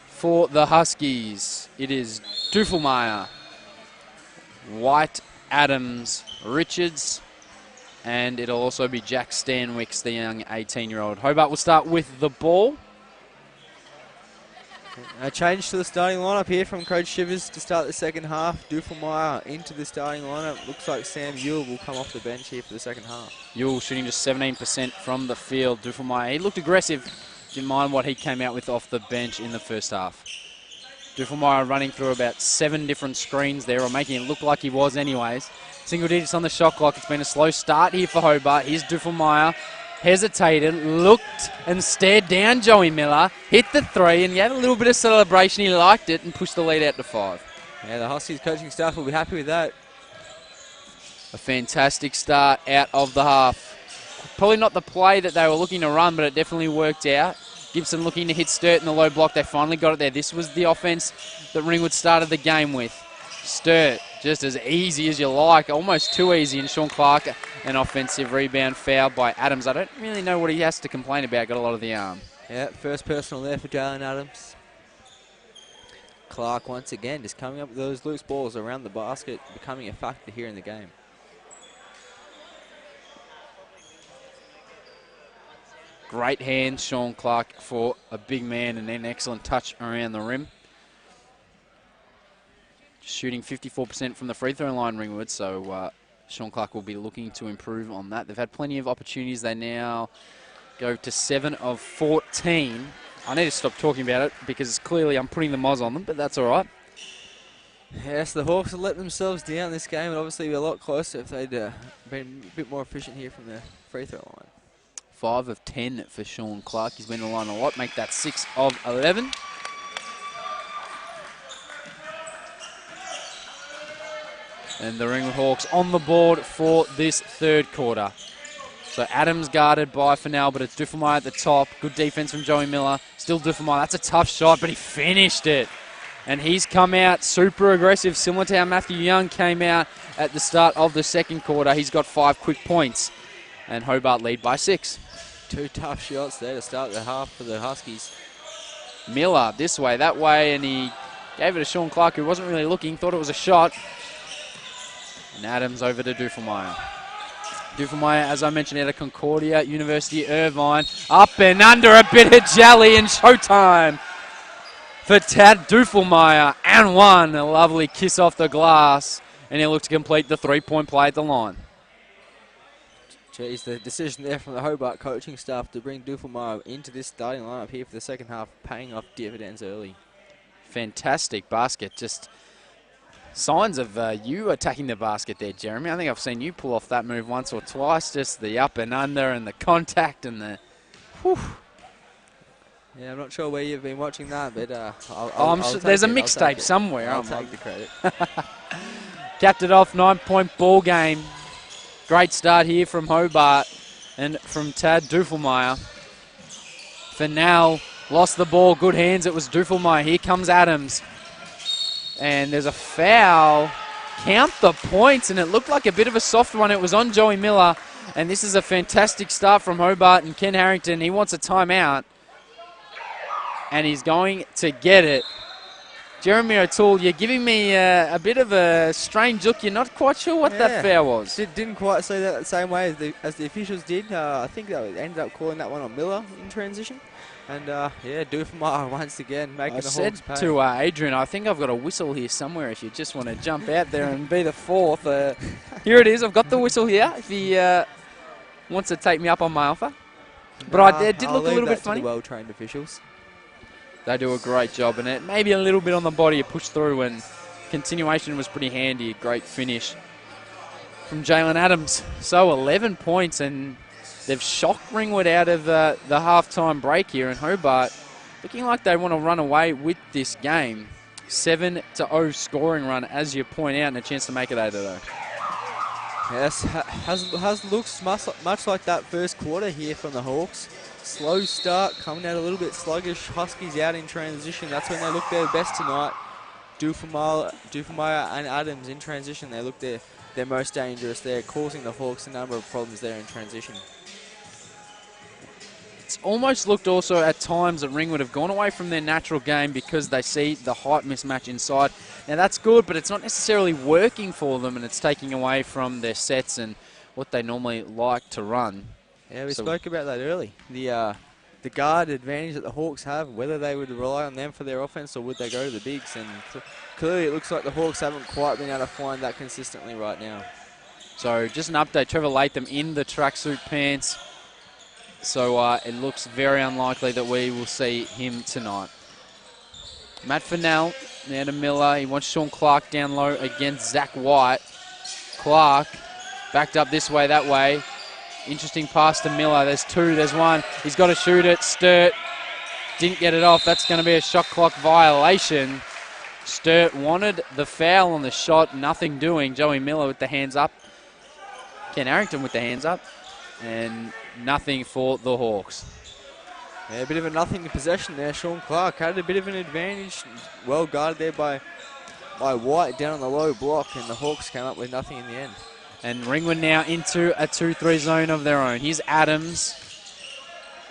For the Huskies, it is Duffelmeyer, White, Adams, Richards, and it'll also be Jack Stanwicks, the young 18-year-old. Hobart will start with the ball. A change to the starting lineup here from Coach Shivers to start the second half. Duffelmeyer into the starting lineup. Looks like Sam Ewell will come off the bench here for the second half. Ewell shooting just 17% from the field. Duffelmeyer, he looked aggressive. Didn't mind what he came out with off the bench in the first half. Duffelmeyer running through about 7 different screens there, or making it look like he was anyways. Single digits on the shot clock. It's been a slow start here for Hobart. Here's Duffelmeyer. Hesitated, looked and stared down Joey Miller. Hit the 3 and he had a little bit of celebration. He liked it and pushed the lead out to 5. Yeah, the Huskies coaching staff will be happy with that. A fantastic start out of the half. Probably not the play that they were looking to run, but it definitely worked out. Gibson looking to hit Sturt in the low block. They finally got it there. This was the offense that Ringwood started the game with. Sturt, just as easy as you like, almost too easy. And Sean Clark, an offensive rebound foul by Adams. I don't really know what he has to complain about. Got a lot of the arm. Yeah, first personal there for Jalen Adams. Clark once again just coming up with those loose balls around the basket, becoming a factor here in the game. Great hands, Sean Clark, for a big man, and an excellent touch around the rim. Shooting 54% from the free throw line, Ringwood, so Sean Clark will be looking to improve on that. They've had plenty of opportunities. They now go to 7 of 14. I need to stop talking about it because clearly I'm putting the moz on them, but that's all right. Yes, the Hawks have let themselves down this game. It'd obviously be a lot closer if they'd been a bit more efficient here from the free throw line. 5 of 10 for Sean Clark. He's been in the line a lot. Make that 6 of 11. And the Ringwood Hawks on the board for this third quarter. So Adams guarded by Fennell, but it's Duffelmeyer at the top. Good defense from Joey Miller. Still Duffelmeyer. That's a tough shot, but he finished it. And he's come out super aggressive, similar to how Matthew Young came out at the start of the second quarter. He's got 5 quick points. And Hobart lead by 6. 2 tough shots there to start the half for the Huskies. Miller this way, that way, and he gave it to Sean Clark, who wasn't really looking, thought it was a shot. And Adams over to Duffelmeyer. Duffelmeyer, as I mentioned, out of Concordia University, Irvine. Up and under, a bit of jelly, and showtime for Tad Duffelmeyer. and one. A lovely kiss off the glass. And he'll look to complete the three-point play at the line. Geez, the decision there from the Hobart coaching staff to bring Duffelmeyer into this starting lineup here for the second half, paying off dividends early. Fantastic basket. Just signs of you attacking the basket there, Jeremy. I think I've seen you pull off that move once or twice. Just the up and under and the contact and the... Whew. Yeah, I'm not sure where you've been watching that, but I'm sure there's a mixtape somewhere. I'll take the credit. Capped it off, 9-point ball game. Great start here from Hobart and from Tad Duffelmeyer. Fennell lost the ball, good hands, it was Duffelmeyer. Here comes Adams. And there's a foul. Count the points, and it looked like a bit of a soft one. It was on Joey Miller, and this is a fantastic start from Hobart and Ken Harrington. He wants a timeout, and he's going to get it. Jeremy O'Toole, you're giving me a bit of a strange look. You're not quite sure what that foul was. Didn't quite see that the same way as the officials did. I think they ended up calling that one on Miller in transition. And, yeah, Duffelmeyer once again making the Hawks pay. I said to Adrian, I think I've got a whistle here somewhere if you just want to jump out there and be the fourth. Here it is. I've got the whistle here if he wants to take me up on my offer. But it did look a little bit funny. To the well-trained officials. They do a great job in it. Maybe a little bit on the body, a push through, and continuation was pretty handy. A great finish from Jalen Adams. So 11 points, and they've shocked Ringwood out of the halftime break here. And Hobart looking like they want to run away with this game. 7-0 scoring run, as you point out, and a chance to make it 8-0. Yes, has looked much like that first quarter here from the Hawks. Slow start, coming out a little bit sluggish. Huskies out in transition. That's when they look their best tonight. Duffelmeyer and Adams in transition. They look their most dangerous. They're causing the Hawks a number of problems there in transition. It's almost looked also at times that Ringwood have gone away from their natural game because they see the height mismatch inside. Now that's good, but it's not necessarily working for them, and it's taking away from their sets and what they normally like to run. Yeah, we spoke about that early. The guard advantage that the Hawks have, whether they would rely on them for their offense or would they go to the bigs. And clearly it looks like the Hawks haven't quite been able to find that consistently right now. So just an update, Trevor Latham in the tracksuit pants. So it looks very unlikely that we will see him tonight. Matt Fennell, now to Miller. He wants Sean Clark down low against Zach White. Clark backed up this way, that way. Interesting pass to Miller. There's two, there's one. He's got to shoot it. Sturt didn't get it off. That's going to be a shot clock violation. Sturt wanted the foul on the shot. Nothing doing. Joey Miller with the hands up. Ken Harrington with the hands up. And nothing for the Hawks. Yeah, a bit of a nothing in possession there. Sean Clark had a bit of an advantage. Well guarded there by White down on the low block, and the Hawks came up with nothing in the end. And Ringwood now into a 2-3 zone of their own. Here's Adams.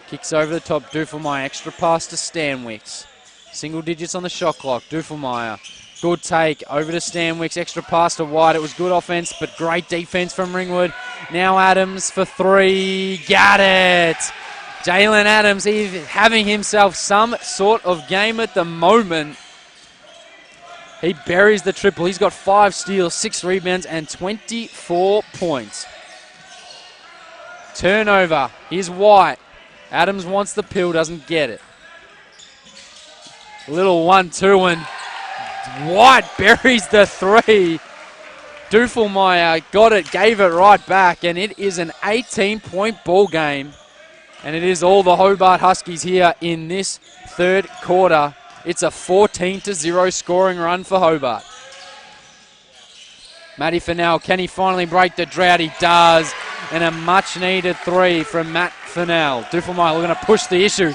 Kicks over the top. Duffelmeyer. Extra pass to Stanwicks. Single digits on the shot clock. Duffelmeyer. Good take. Over to Stanwicks. Extra pass to White. It was good offense, but great defense from Ringwood. Now Adams for three. Got it. Jalen Adams, he's having himself some sort of game at the moment. He buries the triple. He's got 5 steals, 6 rebounds, and 24 points. Turnover. Here's White. Adams wants the pill, doesn't get it. Little 1-2, and White buries the 3. Duffelmeyer got it, gave it right back, and it is an 18-point ball game. And it is all the Hobart Huskies here in this third quarter. It's a 14-0 scoring run for Hobart. Matty Fennell, can he finally break the drought? He does. And a much-needed 3 from Matt Fennell. Duffelmeyer looking to push the issue.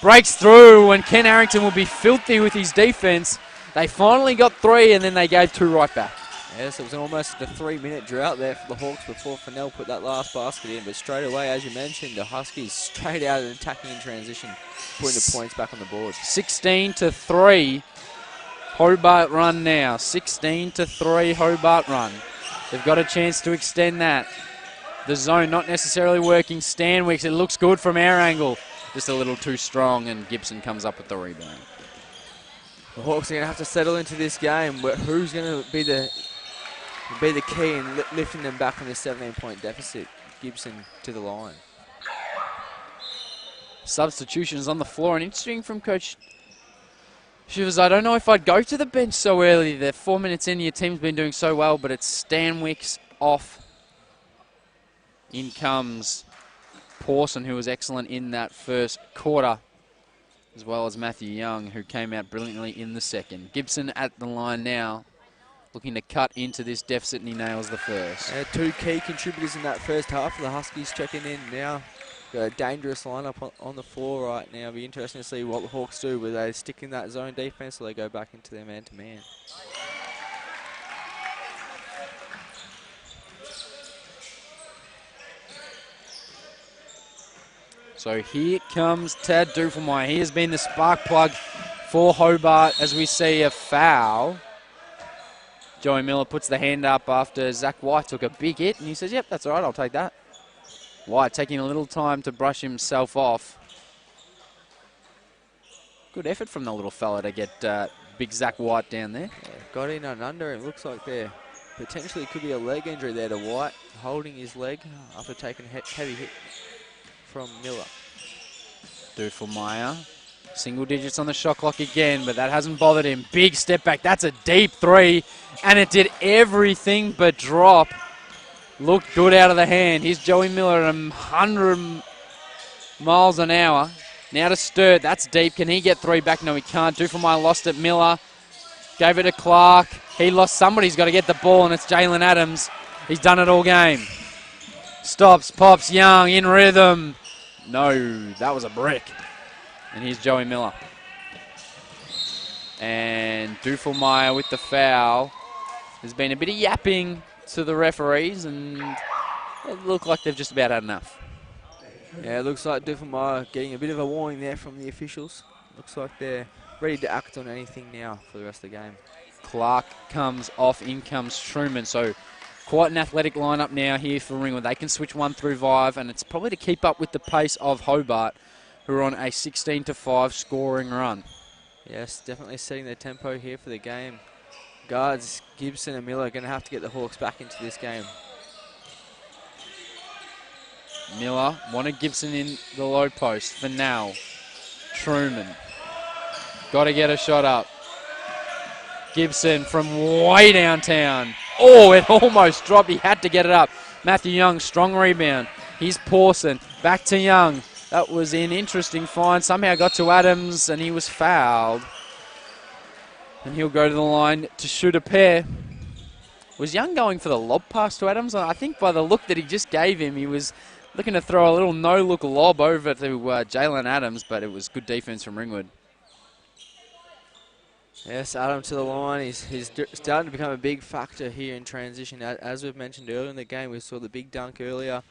Breaks through, and Ken Harrington will be filthy with his defense. They finally got 3, and then they gave 2 right back. Yes, it was almost a 3-minute drought there for the Hawks before Fennell put that last basket in. But straight away, as you mentioned, the Huskies straight out and attacking in transition, putting the points back on the board. 16-3, Hobart run now. 16-3, Hobart run. They've got a chance to extend that. The zone not necessarily working. Stanwicks, it looks good from our angle. Just a little too strong, and Gibson comes up with the rebound. The Hawks are going to have to settle into this game. But who's going to be the key in lifting them back from this 17-point deficit? Gibson to the line. Substitutions on the floor, and interesting from Coach Shivers. I don't know if I'd go to the bench so early. They're 4 minutes in, your team's been doing so well, but it's Stanwicks off. In comes Pawson, who was excellent in that first quarter, as well as Matthew Young, who came out brilliantly in the second. Gibson at the line now, looking to cut into this deficit, and he nails the first. Two key contributors in that first half for the Huskies checking in now. Got a dangerous lineup on the floor right now. It'll be interesting to see what the Hawks do. Will they stick in that zone defense, or they go back into their man-to-man? So here comes Tad Duffelmeyer. He has been the spark plug for Hobart as we see a foul. Joey Miller puts the hand up after Zach White took a big hit, and he says, yep, that's all right, I'll take that. White taking a little time to brush himself off. Good effort from the little fella to get big Zach White down there. Yeah, got in and under him. Looks like there potentially could be a leg injury there to White, holding his leg after taking a heavy hit from Miller. Duffelmeyer, single digits on the shot clock again, but that hasn't bothered him. Big step back, that's a deep three, and it did everything but drop. Looked good out of the hand. Here's Joey Miller at 100 miles an hour. Now to Sturt, that's deep. Can he get three back? No, he can't. Duffelmeyer lost it. Miller gave it to Clark. He lost. Somebody's got to get the ball, and it's Jalen Adams. He's done it all game. Stops, pops, Young in rhythm. No, that was a brick. And here's Joey Miller. And Duffelmeyer with the foul. There's been a bit of yapping to the referees, and it looked like they've just about had enough. Yeah, it looks like Duffelmeyer getting a bit of a warning there from the officials. Looks like they're ready to act on anything now for the rest of the game. Clark comes off, in comes Truman. So quite an athletic lineup now here for Ringwood. They can switch 1 through 5, and it's probably to keep up with the pace of Hobart, who are on a 16-5 scoring run. Yes, definitely setting the tempo here for the game. Guards Gibson and Miller are going to have to get the Hawks back into this game. Miller wanted Gibson in the low post for now. Truman. Got to get a shot up. Gibson from way downtown. Oh, it almost dropped. He had to get it up. Matthew Young, strong rebound. Here's Pawson. Back to Young. That was an interesting find. Somehow got to Adams, and he was fouled. And he'll go to the line to shoot a pair. Was Young going for the lob pass to Adams? I think by the look that he just gave him, he was looking to throw a little no-look lob over to Jalen Adams, but it was good defense from Ringwood. Yes, Adams to the line. He's starting to become a big factor here in transition. As we've mentioned earlier in the game, we saw the big dunk earlier.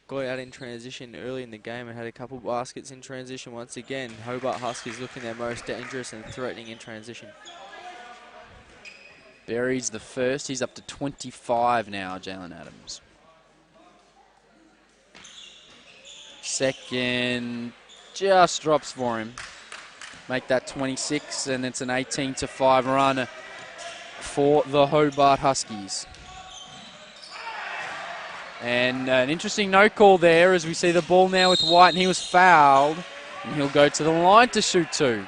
Got out in transition early in the game and had a couple baskets in transition once again. Hobart Huskies looking their most dangerous and threatening in transition. Berry's the first. He's up to 25 now, Jalen Adams. Second just drops for him. Make that 26, and it's an 18-5 run for the Hobart Huskies. And an interesting no call there as we see the ball now with White, and he was fouled, and he'll go to the line to shoot 2.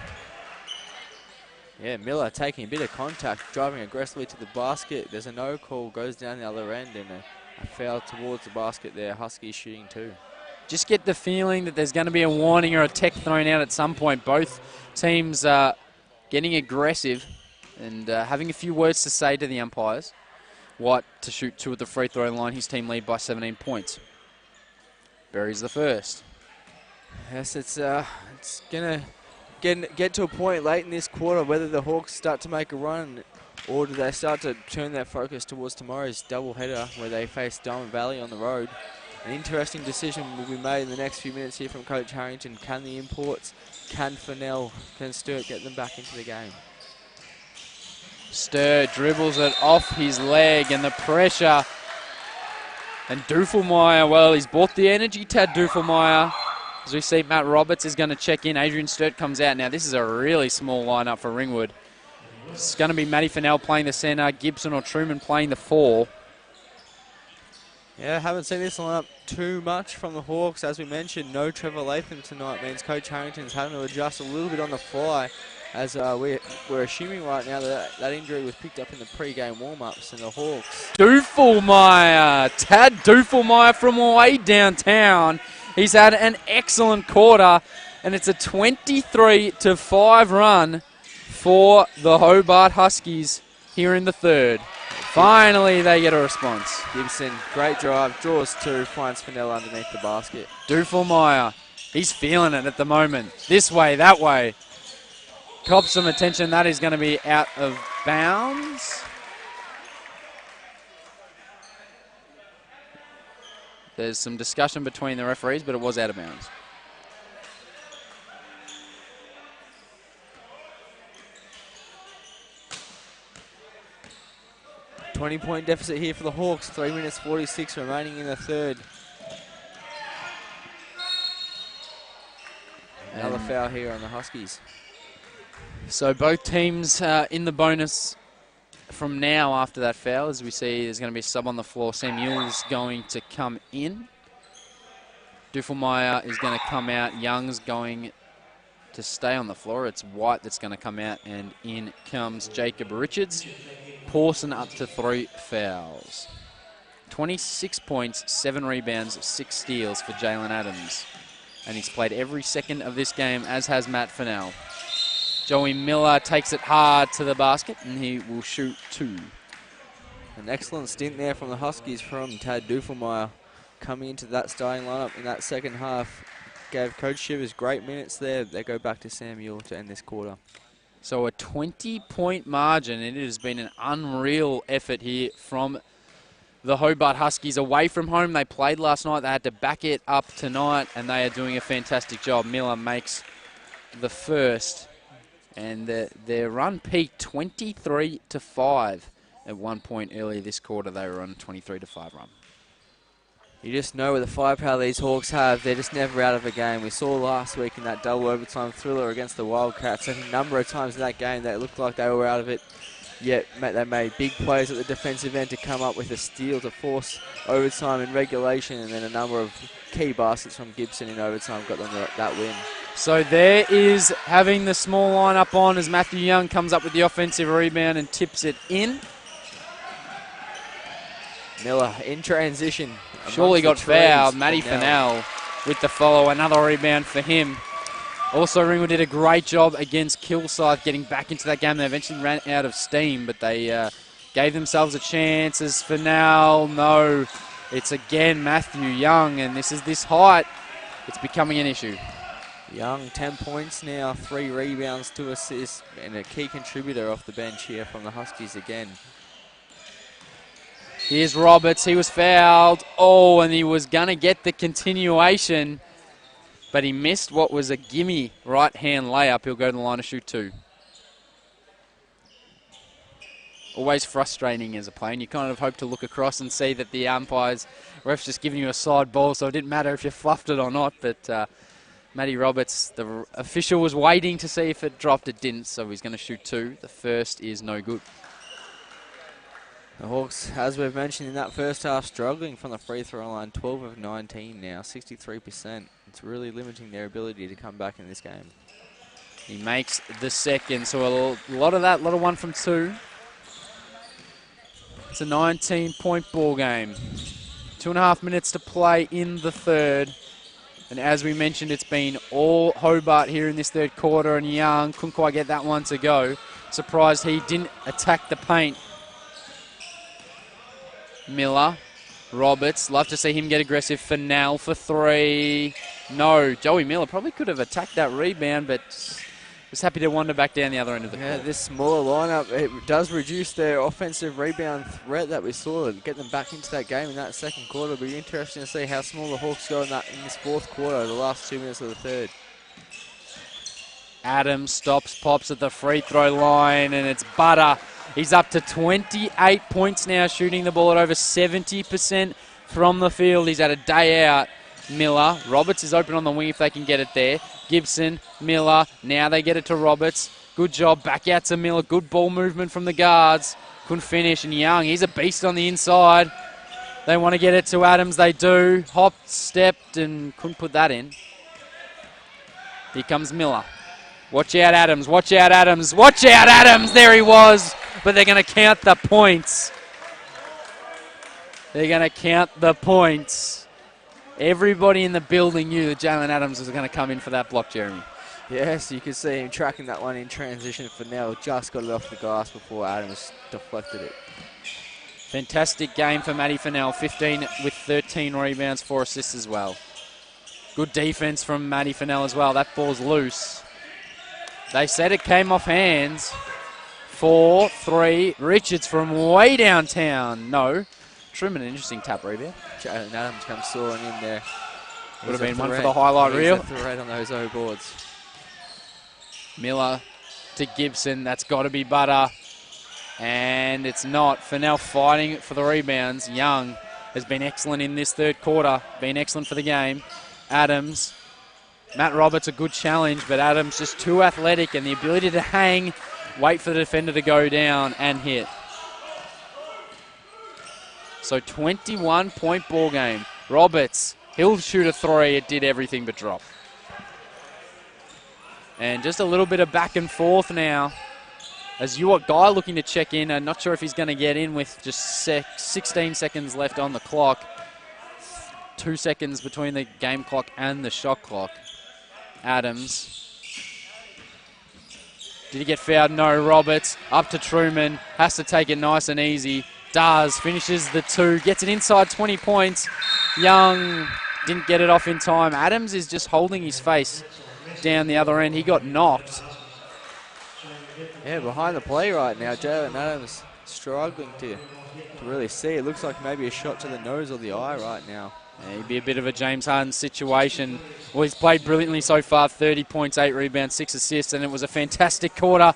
Yeah, Miller taking a bit of contact, driving aggressively to the basket. There's a no call, goes down the other end, and a foul towards the basket there. Huskies shooting 2. Just get the feeling that there's going to be a warning or a tech thrown out at some point. Both teams are getting aggressive and having a few words to say to the umpires. White to shoot 2 at the free throw line. His team lead by 17 points. Berry's the first. Yes, it's going to get to a point late in this quarter whether the Hawks start to make a run or do they start to turn their focus towards tomorrow's doubleheader where they face Diamond Valley on the road. An interesting decision will be made in the next few minutes here from Coach Harrington. Can the imports, can Fennell, can Sturt get them back into the game? Sturt dribbles it off his leg, and the pressure. And Duffelmeyer, well, he's bought the energy, Tad Duffelmeyer. As we see, Matt Roberts is going to check in. Adrian Sturt comes out. Now, this is a really small lineup for Ringwood. It's going to be Matty Fennell playing the centre, Gibson or Truman playing the 4. Yeah, haven't seen this lineup too much from the Hawks. As we mentioned, no Trevor Latham tonight means Coach Harrington's having to adjust a little bit on the fly, as we're assuming right now that that injury was picked up in the pre-game warm-ups, and the Hawks. Tad Duffelmeyer from way downtown. He's had an excellent quarter, and it's a 23-5 run for the Hobart Huskies here in the third. Finally, they get a response. Gibson, great drive, draws 2, finds Fennell underneath the basket. Duffelmeyer, he's feeling it at the moment. This way, that way. Cops some attention. That is going to be out of bounds. There's some discussion between the referees, but it was out of bounds. $20-point deficit here for the Hawks. 3 minutes 46 remaining in the third. Another foul here on the Huskies. So both teams in the bonus from now after that foul. As we see, there's going to be a sub on the floor. Samuel's going to come in. Duffelmeyer is going to come out. Young's going to stay on the floor. It's White that's going to come out, and in comes Jacob Richards. Pawson up to 3 fouls. 26 points, 7 rebounds, 6 steals for Jalen Adams. And he's played every second of this game, as has Matt Fennell. Joey Miller takes it hard to the basket, and he will shoot 2. An excellent stint there from the Huskies from Tad Duffelmeyer. Coming into that starting lineup in that second half. Gave Coach Shivers great minutes there. They go back to Samuel to end this quarter. So a 20-point margin, and it has been an unreal effort here from the Hobart Huskies away from home. They played last night. They had to back it up tonight, and they are doing a fantastic job. Miller makes the first, and their run peaked 23-5 at one point earlier this quarter. They were on a 23-5 run. You just know with the firepower these Hawks have, they're just never out of a game. We saw last week in that double overtime thriller against the Wildcats, a number of times in that game that it looked like they were out of it. Yet they made big plays at the defensive end to come up with a steal to force overtime in regulation, and then a number of key baskets from Gibson in overtime got them that win. So there is having the small lineup on as Matthew Young comes up with the offensive rebound and tips it in. Miller in transition. Surely got fouled. Matty Fennell with the follow. Another rebound for him. Also, Ringwood did a great job against Kilsyth getting back into that game. They eventually ran out of steam, but they gave themselves a chance. As Fennell, no. It's again Matthew Young, and this height. It's becoming an issue. Young, 10 points now, 3 rebounds, 2 assists, and a key contributor off the bench here from the Huskies again. Here's Roberts. He was fouled. Oh, and he was going to get the continuation, but he missed what was a gimme right-hand layup. He'll go to the line to shoot 2. Always frustrating as a player, and you kind of hope to look across and see that the ref's just giving you a side ball, so it didn't matter if you fluffed it or not, but Matty Roberts, the official, was waiting to see if it dropped. It didn't, so he's going to shoot 2. The first is no good. The Hawks, as we've mentioned in that first half, struggling from the free throw line, 12 of 19 now, 63%. It's really limiting their ability to come back in this game. He makes the second, so a lot of 1 from 2. It's a 19-point ball game. 2.5 minutes to play in the third. And as we mentioned, it's been all Hobart here in this third quarter, and Young couldn't quite get that one to go. Surprised he didn't attack the paint. Miller, Roberts, love to see him get aggressive. Fennell for 3. No, Joey Miller probably could have attacked that rebound, but was happy to wander back down the other end of the court. Yeah, this smaller lineup, it does reduce their offensive rebound threat that we saw, get them back into that game in that second quarter. It'll be interesting to see how small the Hawks go in this fourth quarter, the last 2 minutes of the third. Adams stops, pops at the free throw line, and it's Butter. He's up to 28 points now, shooting the ball at over 70% from the field. He's had a day out. Miller, Roberts is open on the wing if they can get it there. Gibson, Miller, now they get it to Roberts. Good job. Back out to Miller. Good ball movement from the guards. Couldn't finish. And Young, he's a beast on the inside. They want to get it to Adams. They do. Hopped, stepped, and couldn't put that in. Here comes Miller. Watch out, Adams. Watch out, Adams. Watch out, Adams. There he was. But they're going to count the points. They're going to count the points. Everybody in the building knew that Jalen Adams was going to come in for that block, Jeremy. Yes, you can see him tracking that one in transition. Fennell just got it off the glass before Adams deflected it. Fantastic game for Matty Fennell. 15 with 13 rebounds, 4 assists as well. Good defense from Matty Fennell as well. That ball's loose. They said it came off hands. 4-3. Richards from way downtown. No. Truman, an interesting tap rebound. Jalen Adams comes soaring in there. Would have been one for the highlight reel. He's a threat on those O boards. Miller to Gibson. That's got to be butter. And it's not. Fennell fighting for the rebounds. Young has been excellent in this third quarter. Been excellent for the game. Adams. Matt Roberts, a good challenge, but Adams just too athletic and the ability to hang, wait for the defender to go down and hit. So 21-point ball game. Roberts, he'll shoot a three. It did everything but drop. And just a little bit of back and forth now. As Guy looking to check in. I'm not sure if he's going to get in with just 16 seconds left on the clock. 2 seconds between the game clock and the shot clock. Adams. Did he get fouled? No. Roberts up to Truman. Has to take it nice and easy. Does. Finishes the 2. Gets it inside 20 points. Young didn't get it off in time. Adams is just holding his face down the other end. He got knocked. Yeah, behind the play right now, Jalen Adams struggling to really see. It looks like maybe a shot to the nose or the eye right now. Yeah, he'd be a bit of a James Harden situation. Well, he's played brilliantly so far. 30 points, 8 rebounds, 6 assists, and it was a fantastic quarter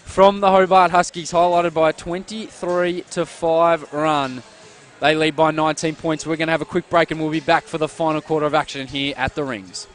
from the Hobart Huskies, highlighted by a 23-5 run. They lead by 19 points. We're going to have a quick break, and we'll be back for the final quarter of action here at the Rings.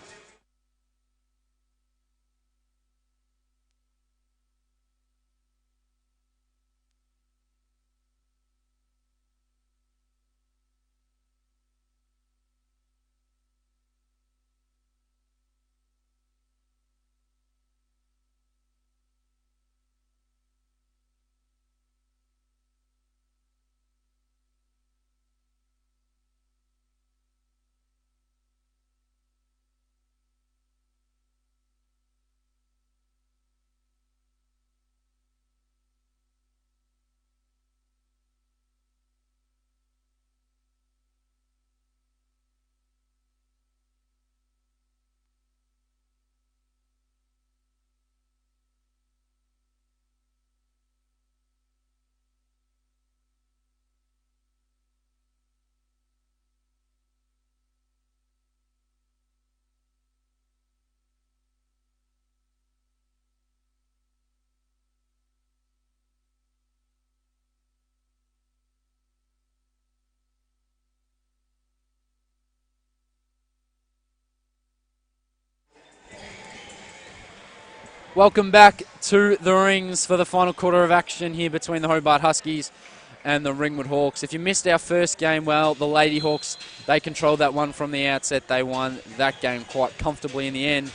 Welcome back to the Rings for the final quarter of action here between the Hobart Huskies and the Ringwood Hawks. If you missed our first game, well, the Lady Hawks, they controlled that one from the outset. They won that game quite comfortably in the end.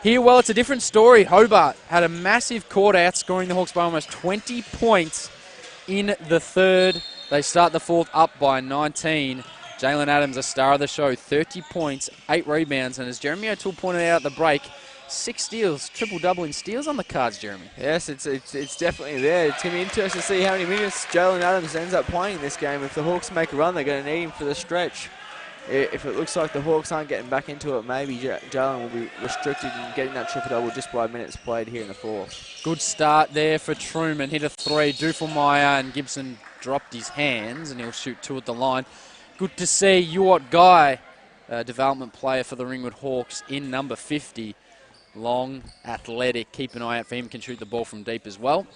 Here, well, it's a different story. Hobart had a massive quarter, outscoring the Hawks by almost 20 points in the third. They start the fourth up by 19. Jalen Adams, a star of the show, 30 points, 8 rebounds, and as Jeremy O'Toole pointed out at the break, 6 steals, triple-double in steals on the cards, Jeremy. Yes, it's definitely there. It's going to be interesting to see how many minutes Jalen Adams ends up playing in this game. If the Hawks make a run, they're going to need him for the stretch. If it looks like the Hawks aren't getting back into it, maybe Jalen will be restricted in getting that triple-double just by minutes played here in the fourth. Good start there for Truman. Hit a 3. Duffelmeyer and Gibson dropped his hands, and he'll shoot 2 at the line. Good to see Guy, development player for the Ringwood Hawks, in number 50. Long, athletic. Keep an eye out for him. Can shoot the ball from deep as well.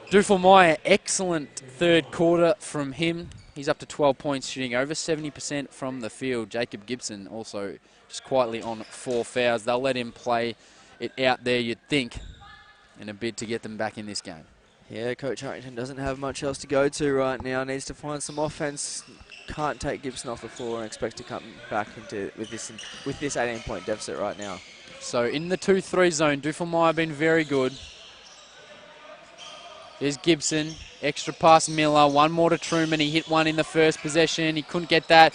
Duffelmeyer, excellent third quarter from him. He's up to 12 points, shooting over 70% from the field. Jacob Gibson also just quietly on 4 fouls. They'll let him play it out there, you'd think. in a bid to get them back in this game. Yeah, Coach Harrington doesn't have much else to go to right now. Needs to find some offense. Can't take Gibson off the floor and expect to come back into with this 18-point deficit right now. So in the 2-3 zone, Duffelmeyer been very good. Here's Gibson, extra pass Miller, one more to Truman. He hit one in the first possession. He couldn't get that.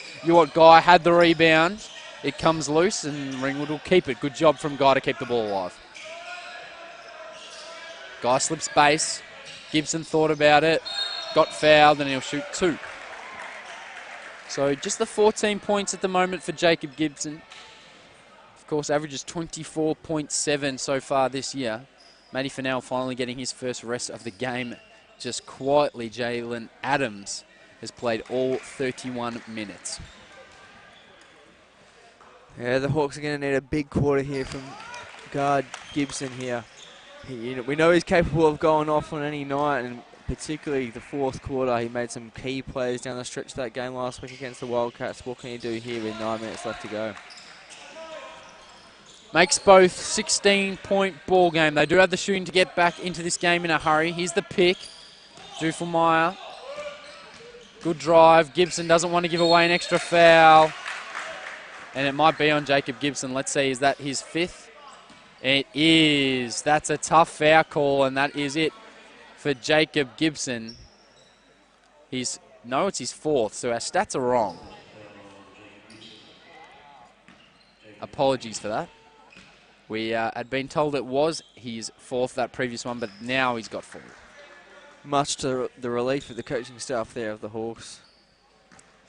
Guy had the rebound. It comes loose and Ringwood will keep it. Good job from Guy to keep the ball alive. Guy slips base. Gibson thought about it, got fouled, and he'll shoot 2. So just the 14 points at the moment for Jacob Gibson. Of course, averages 24.7 so far this year. Matty Fennell finally getting his first rest of the game. Just quietly, Jalen Adams has played all 31 minutes. Yeah, the Hawks are going to need a big quarter here from guard Gibson here. We know he's capable of going off on any night, and particularly the fourth quarter, he made some key plays down the stretch of that game last week against the Wildcats. What can he do here with 9 minutes left to go? Makes both 16-point ball game. They do have the shooting to get back into this game in a hurry. Here's the pick. Duffelmeyer. Good drive. Gibson doesn't want to give away an extra foul. And it might be on Jacob Gibson. Let's see, is that his 5th? It is. That's a tough foul call, and that is it for Jacob Gibson. No, it's his 4th, so our stats are wrong. Apologies for that. We had been told it was his 4th, that previous one, but now he's got 4. Much to the relief of the coaching staff there of the Hawks.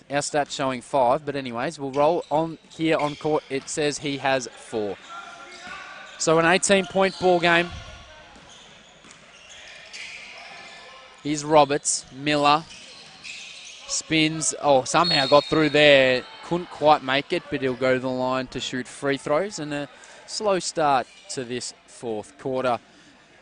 Our stats showing 5, but anyways, we'll roll on here on court. It says he has 4. So an 18-point ball game. Here's Roberts. Miller spins. Oh, somehow got through there. Couldn't quite make it, but he'll go to the line to shoot free throws. And a slow start to this 4th quarter.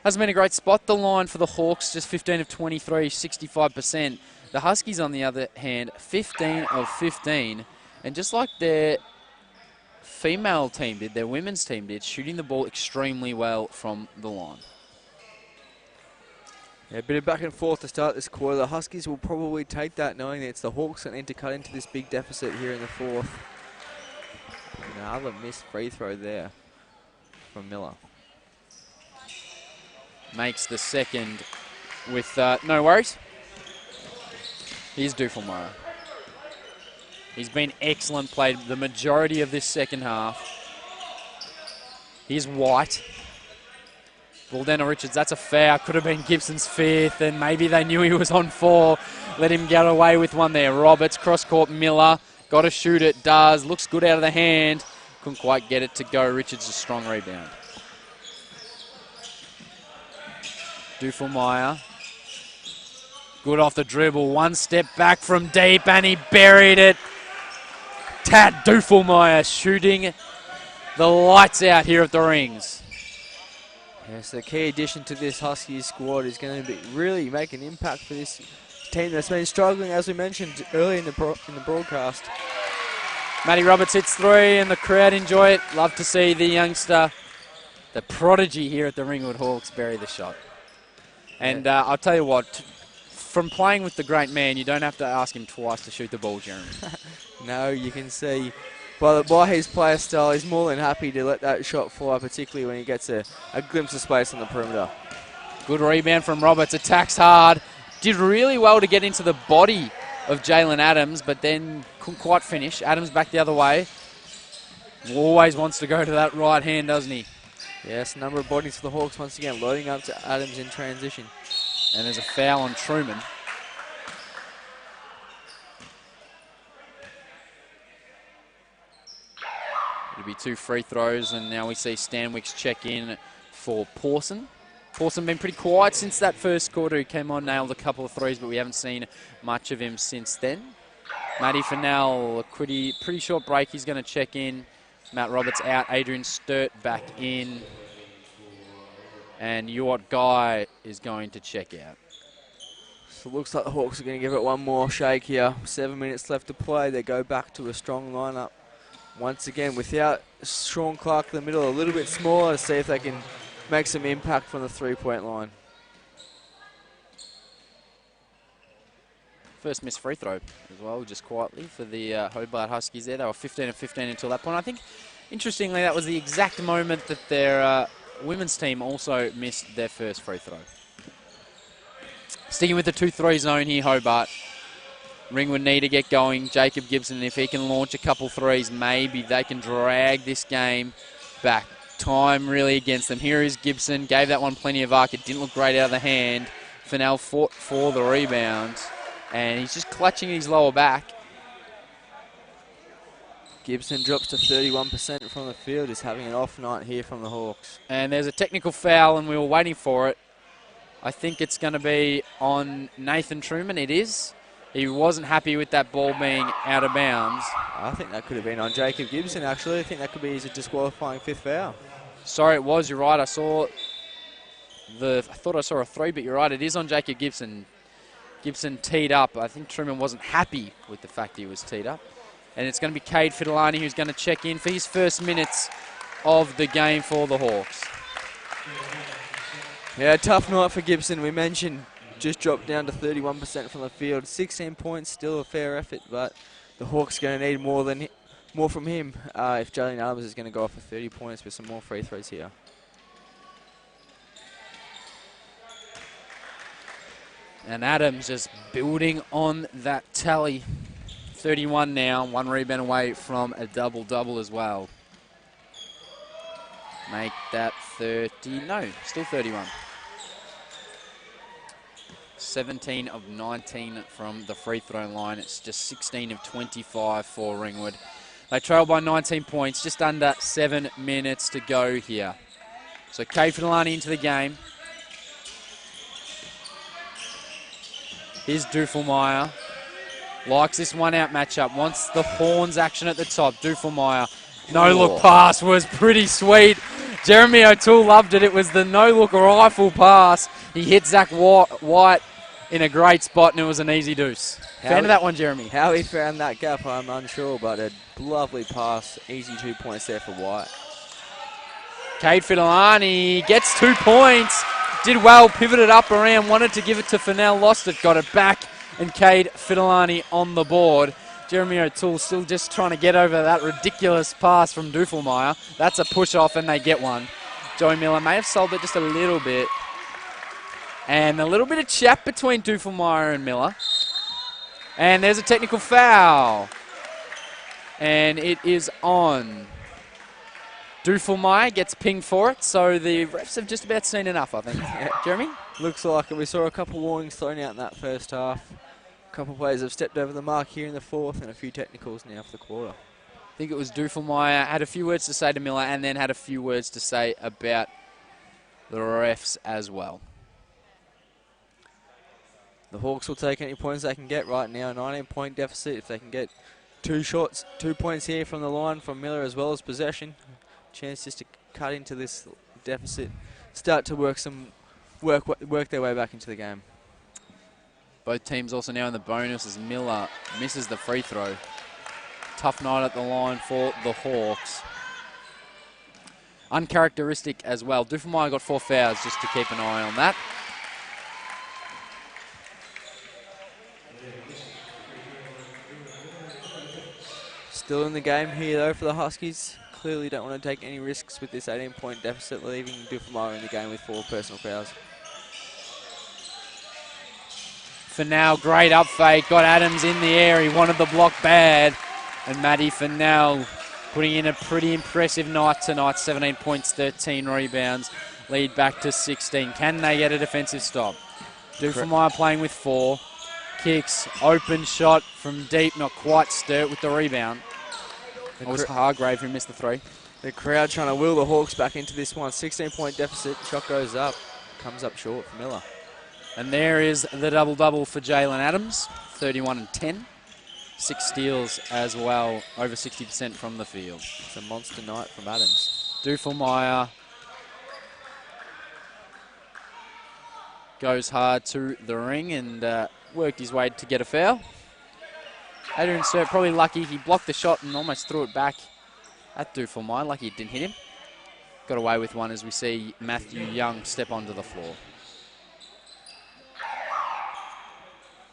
Hasn't been a great spot. The line for the Hawks, just 15 of 23, 65%. The Huskies, on the other hand, 15 of 15. And just like their female team did, their women's team did, shooting the ball extremely well from the line. Yeah, a bit of back and forth to start this quarter. The Huskies will probably take that, knowing that it's the Hawks that need to cut into this big deficit here in the 4th. Another missed free throw there from Miller. Makes the 2nd with no worries. Here's Duffelmeyer. He's been excellent, played the majority of this 2nd half. Here's White. Waldena Richards, that's a foul. Could have been Gibson's 5th, and maybe they knew he was on 4. Let him get away with one there. Roberts, cross-court, Miller. Got to shoot it, does. Looks good out of the hand. Couldn't quite get it to go. Richards, a strong rebound. Duffelmeyer. Good off the dribble. One step back from deep, and he buried it. Tad Duffelmeyer shooting the lights out here at the rings. Yes, the key addition to this Huskies squad is going to really make an impact for this team that's been struggling, as we mentioned earlier in the broadcast. Matty Roberts hits 3, and the crowd enjoy it. Love to see the youngster, the prodigy here at the Ringwood Hawks, bury the shot. And I'll tell you what, from playing with the great man, you don't have to ask him twice to shoot the ball, Jeremy. No, you can see by his player style, he's more than happy to let that shot fly, particularly when he gets a glimpse of space on the perimeter. Good rebound from Roberts, attacks hard. Did really well to get into the body of Jalen Adams, but then couldn't quite finish. Adams back the other way. Always wants to go to that right hand, doesn't he? Yes, number of bodies for the Hawks once again, loading up to Adams in transition. And there's a foul on Truman. It'll be 2 free throws, and now we see Stanwicks check in for Pawson. Pawson been pretty quiet since that first quarter. He came on, nailed a couple of threes, but we haven't seen much of him since then. Matty Fennell, a pretty short break. He's going to check in. Matt Roberts out. Adrian Sturt back in. And Guy is going to check out. So it looks like the Hawks are going to give it one more shake here. 7 minutes left to play. They go back to a strong lineup. Once again, without Sean Clark in the middle, a little bit smaller, to see if they can make some impact from the three-point line. First missed free throw as well, just quietly for the Hobart Huskies there. They were 15 of 15 until that point. I think, interestingly, that was the exact moment that their women's team also missed their first free throw. Sticking with the 2-3 zone here, Hobart. Ringwood need to get going. Jacob Gibson, if he can launch a couple threes, maybe they can drag this game back. Time really against them. Here is Gibson. Gave that one plenty of arc. It didn't look great out of the hand. Fennell fought for the rebound. And he's just clutching his lower back. Gibson drops to 31% from the field. Is having an off night here from the Hawks. And there's a technical foul, and we were waiting for it. I think it's going to be on Nathan Truman. It is. He wasn't happy with that ball being out of bounds. I think that could have been on Jacob Gibson, actually. I think that could be his disqualifying fifth foul. Sorry, it was. You're right. I thought I saw a 3, but you're right. It is on Jacob Gibson. Gibson teed up. I think Truman wasn't happy with the fact he was teed up. And it's going to be Cade Fidelani who's going to check in for his first minutes of the game for the Hawks. Yeah, tough night for Gibson. We mentioned just dropped down to 31% from the field. 16 points, still a fair effort, but the Hawks are going to need more from him if Jalen Adams is going to go off for 30 points with some more free throws here. And Adams just building on that tally. 31 now, 1 rebound away from a double-double as well. Make that 30, no, still 31. 17 of 19 from the free throw line. It's just 16 of 25 for Ringwood. They trail by 19 points, just under 7 minutes to go here. So Cade Fidelani into the game. Here's Duffelmeyer. Likes this one-out matchup. Wants the horns action at the top. Duffelmeyer. No-look pass was pretty sweet. Jeremy O'Toole loved it. It was the no-look rifle pass. He hit Zach White in a great spot, and it was an easy deuce. Fan of that one, Jeremy. How he found that gap, I'm unsure, but a lovely pass. Easy 2 points there for White. Cade Fidelani gets 2 points. Did well, pivoted up around, wanted to give it to Fennell, lost it, got it back, and Cade Fidelani on the board. Jeremy O'Toole still just trying to get over that ridiculous pass from Duffelmeyer. That's a push-off, and they get one. Joey Miller may have sold it just a little bit. And a little bit of chat between Duffelmeyer and Miller. And there's a technical foul. And it is on. Duffelmeyer gets pinged for it, so the refs have just about seen enough, I think. Jeremy? Looks like it. We saw a couple warnings thrown out in that first half. A couple players have stepped over the mark here in the fourth, and a few technicals now for the quarter. I think it was Duffelmeyer had a few words to say to Miller and then had a few words to say about the refs as well. The Hawks will take any points they can get right now. 19-point deficit. If they can get 2 shots, 2 points here from the line from Miller as well as possession. Chance just to cut into this deficit. Start to work their way back into the game. Both teams also now in the bonus as Miller misses the free throw. Tough night at the line for the Hawks. Uncharacteristic as well. Duffelmeyer got 4 fouls just to keep an eye on that. Still in the game here though for the Huskies. Clearly don't want to take any risks with this 18-point deficit, leaving Duffelmeyer in the game with 4 personal fouls. Fennell, great up fake, got Adams in the air. He wanted the block bad. And Matty Fennell putting in a pretty impressive night tonight. 17 points, 13 rebounds, lead back to 16. Can they get a defensive stop? Duffelmeyer playing with 4. Kicks, open shot from deep, not quite Sturt with the rebound. It was Hargrave who missed the 3. The crowd trying to will the Hawks back into this one. 16-point deficit, shot goes up, comes up short for Miller. And there is the double-double for Jalen Adams, 31 and 10. 6 steals as well, over 60% from the field. It's a monster night from Adams. Duffelmeyer goes hard to the ring and worked his way to get a foul. Adrian Sturt probably lucky he blocked the shot and almost threw it back at Duffelmeyer, lucky it didn't hit him. got away with one as we see Matthew Young step onto the floor.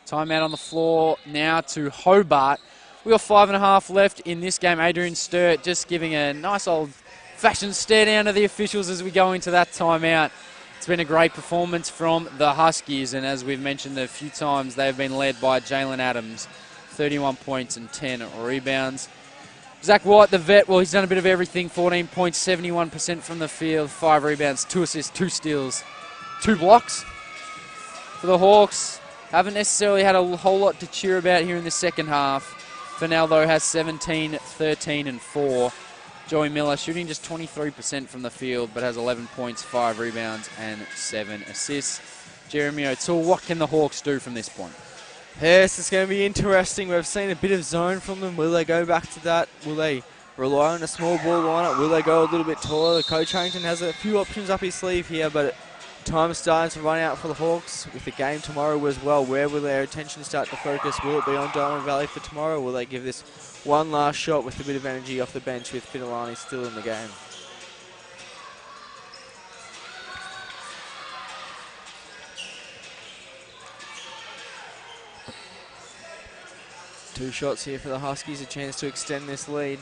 Timeout on the floor now to Hobart. We got 5.5 left in this game. Adrian Sturt just giving a nice old-fashioned stare down to the officials as we go into that timeout. It's been a great performance from the Huskies, and as we've mentioned a few times, they've been led by Jalen Adams, 31 points and 10 rebounds. Zach White, the vet, well, he's done a bit of everything. 14 points, 71% from the field, 5 rebounds, 2 assists, 2 steals, 2 blocks. For the Hawks, haven't necessarily had a whole lot to cheer about here in the second half. Fennell, though, has 17, 13, and 4. Joey Miller shooting just 23% from the field, but has 11 points, 5 rebounds, and 7 assists. Jeremy O'Toole, what can the Hawks do from this point? Yes, it's going to be interesting. We've seen a bit of zone from them. Will they go back to that? Will they rely on a small ball lineup? Will they go a little bit taller? Coach Harrington has a few options up his sleeve here, but time's starting to run out for the Hawks with the game tomorrow as well. Where will their attention start to focus? Will it be on Diamond Valley for tomorrow? Will they give this one last shot with a bit of energy off the bench with Fidelani still in the game? Two shots here for the Huskies, a chance to extend this lead.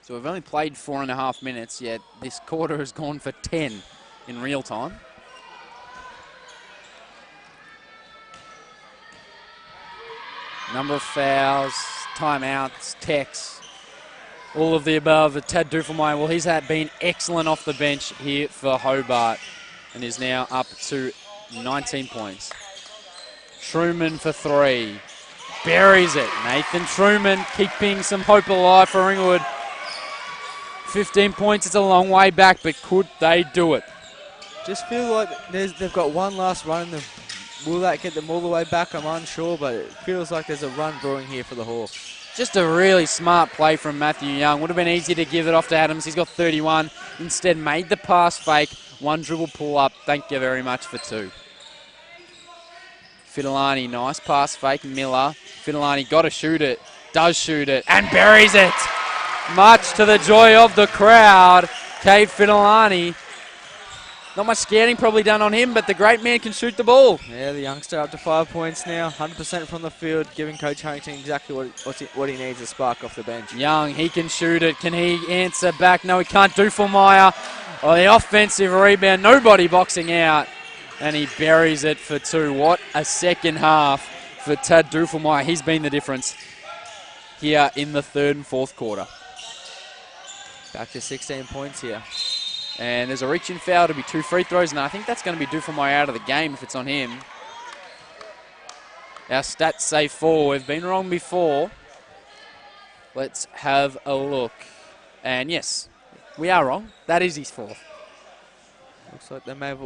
So we've only played 4.5 minutes, yet this quarter has gone for 10 in real time. Number of fouls, timeouts, techs, all of the above. Tad Duffelmeyer, well, he's been excellent off the bench here for Hobart and is now up to 19 points. Truman for 3. Buries it. Nathan Truman keeping some hope alive for Ringwood. 15 points, it's a long way back, but could they do it? Just feel like they've got one last run in them. Will that get them all the way back? I'm unsure, but it feels like there's a run brewing here for the Hawks. Just a really smart play from Matthew Young. Would have been easy to give it off to Adams. He's got 31. Instead, made the pass fake. 1 dribble pull up. Thank you very much for 2. Fidelani, nice pass fake. Miller. Fidelani got to shoot it. Does shoot it. And buries it. Much to the joy of the crowd. Cade Fidelani. Not much scouting probably done on him, but the great man can shoot the ball. Yeah, the youngster up to 5 points now. 100% from the field, giving Coach Harrington exactly what he needs to spark off the bench. Young, he can shoot it. Can he answer back? No, he can't. Duffelmeyer. Oh, the offensive rebound. Nobody boxing out. And he buries it for 2. What a second half for Tad Duffelmeyer. He's been the difference here in the 3rd and 4th quarter. Back to 16 points here. And there's a reach-in foul to be 2 free throws, and I think that's going to be Duffelmeyer out of the game if it's on him. Our stats say 4. We've been wrong before. Let's have a look. And yes, we are wrong. That is his 4th. Looks like they may have,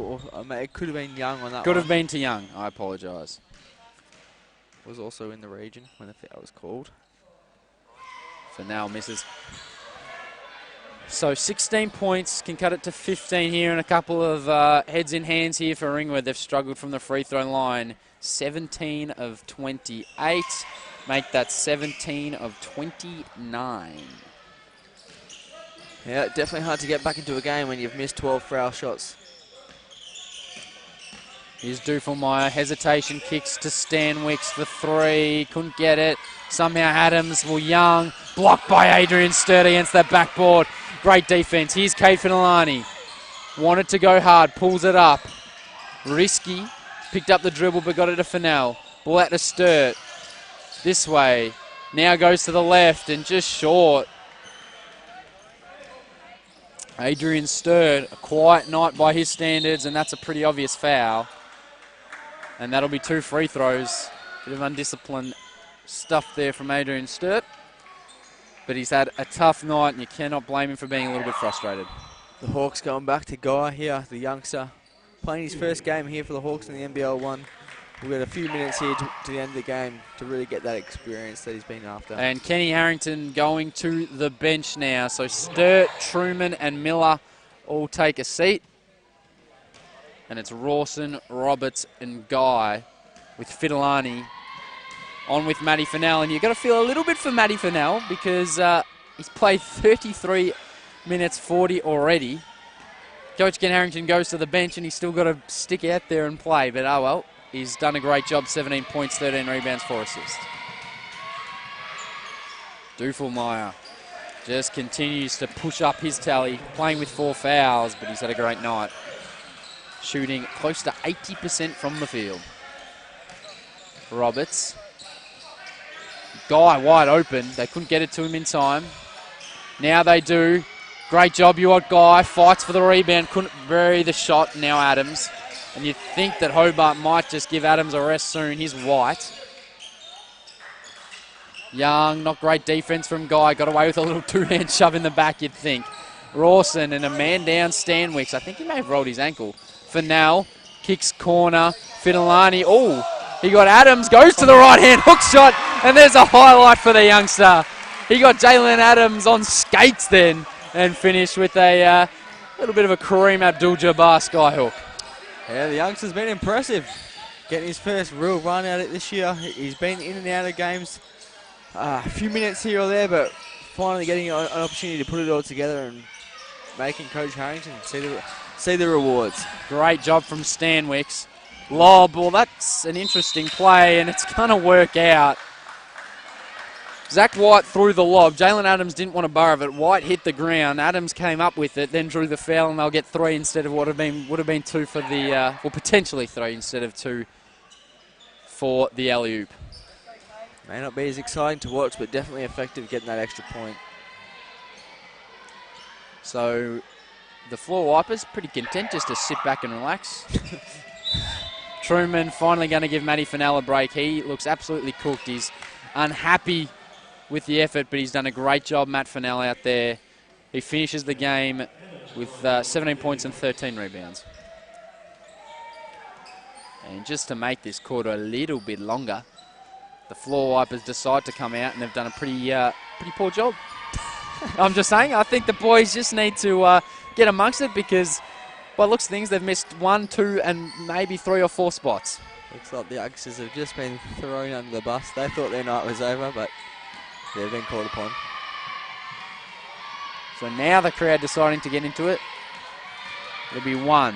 it could have been Young on that Could one. have been to Young. I apologise. Was also in the region when the foul was called. So now misses. So 16 points, can cut it to 15 here, and a couple of heads in hands here for Ringwood. They've struggled from the free throw line. 17 of 28, make that 17 of 29. Yeah, definitely hard to get back into a game when you've missed 12 foul shots. Here's Duffelmeyer, hesitation, kicks to Stanwicks for 3, couldn't get it. Somehow Adams, Young, blocked by Adrian Sturt against that backboard. Great defense. Here's Cade Fidelani. Wanted to go hard, pulls it up. Risky, picked up the dribble but got it to Fennell. Ball out to Sturt. This way. Now goes to the left and just short. Adrian Sturt, a quiet night by his standards, and that's a pretty obvious foul. And that'll be 2 free throws. Bit of undisciplined stuff there from Adrian Sturt. But he's had a tough night, and you cannot blame him for being a little bit frustrated. The Hawks going back to Guy here, the youngster. Playing his first game here for the Hawks in the NBL 1. We've got a few minutes here to the end of the game to really get that experience that he's been after. And Kenny Harrington going to the bench now. So Sturt, Truman, and Miller all take a seat. And it's Rawson, Roberts, and Guy with Fidelani on with Matty Fennell. And you've got to feel a little bit for Matty Fennell because he's played 33 minutes 40 already. Coach Ken Harrington goes to the bench and he's still got to stick out there and play. But oh well, he's done a great job. 17 points, 13 rebounds, 4 assists. Duffelmeyer just continues to push up his tally, playing with 4 fouls, but he's had a great night. Shooting close to 80% from the field. Roberts. Guy wide open. They couldn't get it to him in time. Now they do. Great job, you got Guy. Fights for the rebound. Couldn't bury the shot. Now Adams. And you'd think that Hobart might just give Adams a rest soon. He's White. Young, not great defense from Guy. Got away with a little two-hand shove in the back, you'd think. Rawson and a man down Stanwicks. I think he may have rolled his ankle. Fennell kicks corner. Fidelani. Oh, he got Adams. Goes to the right-hand hook shot. And there's a highlight for the youngster. He got Jalen Adams on skates then and finished with a little bit of a Kareem Abdul-Jabbar skyhook. Yeah, the youngster's been impressive. Getting his first real run at it this year. He's been in and out of games. A few minutes here or there, but finally getting an opportunity to put it all together and making Coach Harrington see the rewards. Great job from Stanwicks. Lob, well that's an interesting play and it's going to work out. Zach White threw the lob. Jalen Adams didn't want to borrow it. White hit the ground. Adams came up with it, then drew the foul, and they'll get 3 instead of what would have been 2 for the, well potentially 3 instead of 2 for the alley-oop. May not be as exciting to watch, but definitely effective getting that extra point. So the floor wipers pretty content just to sit back and relax. Truman finally going to give Matty Fennell a break. He looks absolutely cooked. He's unhappy with the effort, but he's done a great job, Matt Fennell, out there. He finishes the game with 17 points and 13 rebounds. And just to make this quarter a little bit longer, the floor wipers decide to come out, and they've done a pretty poor job. I'm just saying, I think the boys just need to get amongst it because, by the looks of things, they've missed 1, 2, and maybe 3 or 4 spots. Looks like the youngsters have just been thrown under the bus. They thought their night was over, but they've been called upon. So now the crowd deciding to get into it. It'll be 1.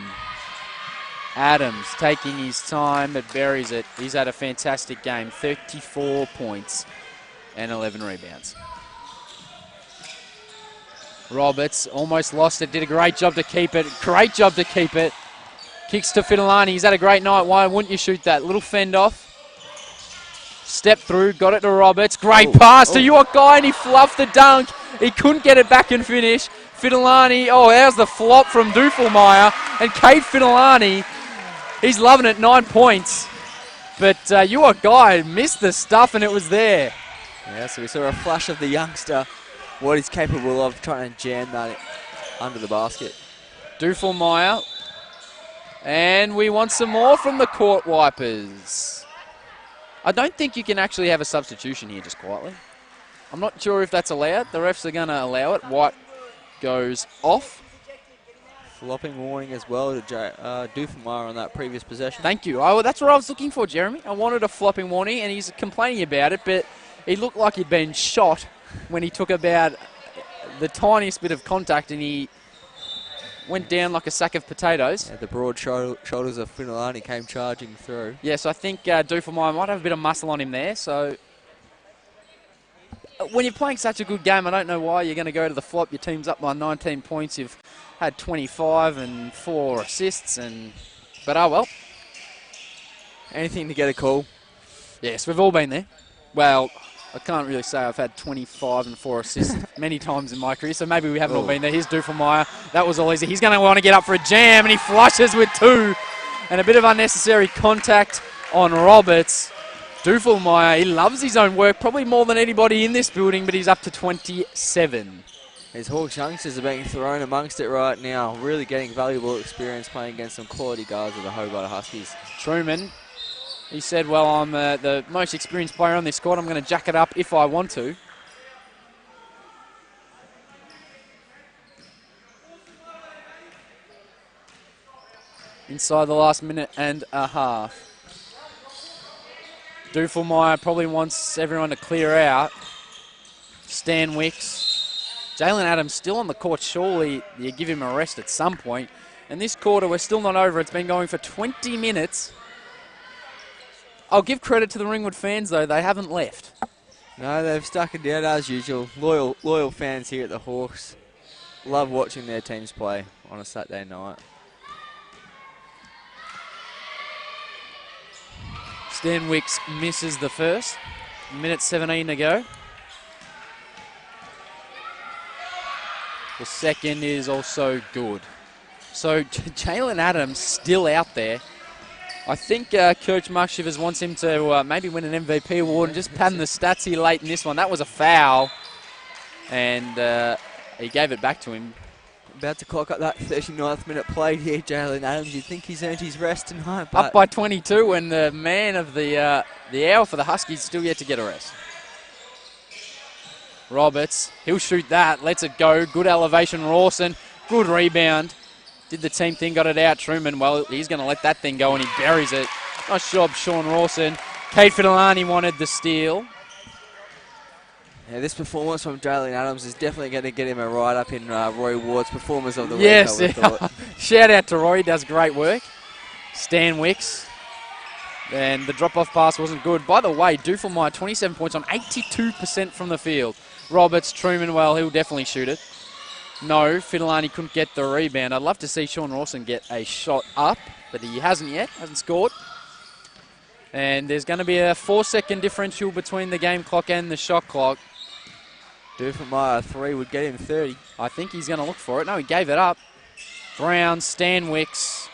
Adams taking his time, but buries it. He's had a fantastic game. 34 points and 11 rebounds. Roberts almost lost it. Did a great job to keep it. Great job to keep it. Kicks to Fidelani. He's had a great night. Why wouldn't you shoot that? Little fend off. Step through. Got it to Roberts. Great pass to your guy, and he fluffed the dunk. He couldn't get it back and finish. Fidelani. Oh, there's the flop from Duffelmeyer. And Kate Fidelani, he's loving it. 9 points. But your guy missed the stuff, and it was there. Yeah, so we saw a flash of the youngster, what he's capable of, trying to jam that under the basket. Duffelmeyer. And we want some more from the court wipers. I don't think you can actually have a substitution here just quietly. I'm not sure if that's allowed. The refs are going to allow it. White goes off. Flopping warning as well to Duffelmeyer on that previous possession. Thank you. That's what I was looking for, Jeremy. I wanted a flopping warning, and he's complaining about it, but he looked like he'd been shot when he took about the tiniest bit of contact, and he went down like a sack of potatoes. Yeah, the broad shoulders of Fidelani came charging through. Yes, I think Duffelmeyer might have a bit of muscle on him there, so when you're playing such a good game, I don't know why you're going to go to the flop. Your team's up by 19 points. You've had 25 and 4 assists, but oh well. Anything to get a call. Yes, we've all been there. Well, I can't really say I've had 25 and 4 assists many times in my career, so maybe we haven't all been there. Here's Duffelmeyer. That was all easy. He's going to want to get up for a jam, and he flushes with 2. And a bit of unnecessary contact on Roberts. Duffelmeyer, he loves his own work, probably more than anybody in this building, but he's up to 27. These Hawks youngsters are being thrown amongst it right now, really getting valuable experience playing against some quality guards of the Hobart Huskies. Truman, he said, well, I'm the most experienced player on this squad. I'm going to jack it up if I want to. Inside the last minute and a half. Duffelmeyer probably wants everyone to clear out. Stan Wicks. Jalen Adams still on the court. Surely you give him a rest at some point. And this quarter, we're still not over. It's been going for 20 minutes. I'll give credit to the Ringwood fans, though. They haven't left. No, they've stuck it out as usual. Loyal fans here at the Hawks. Love watching their teams play on a Saturday night. Stan Wicks misses the first. Minute 17 to go. The second is also good. So Jalen Adams still out there. I think Coach Mark Shivers wants him to maybe win an MVP award and just padding the stats here late in this one. That was a foul, and he gave it back to him. About to clock up that 39th minute played here, Jalen Adams. You'd think he's earned his rest tonight. But up by 22, and the man of the hour for the Huskies still yet to get a rest. Roberts, he'll shoot that, lets it go. Good elevation, Rawson. Good rebound. Did the team thing, got it out. Truman, well, he's going to let that thing go, and he buries it. Nice job, Sean Rawson. Kate Fidelani wanted the steal. Yeah, this performance from Jalen Adams is definitely going to get him a write-up in Roy Ward's Performers of the Week. Yes, shout out to Roy, he does great work. Stan Wicks. And the drop-off pass wasn't good. By the way, Duffelmeyer, 27 points on 82% from the field. Roberts, Truman, well, he'll definitely shoot it. No, Fidelani couldn't get the rebound. I'd love to see Sean Rawson get a shot up, but he hasn't yet, hasn't scored. And there's going to be a 4-second differential between the game clock and the shot clock. Duffelmeyer, 3 would get him 30. I think he's going to look for it. No, he gave it up. Brown, Stanwicks.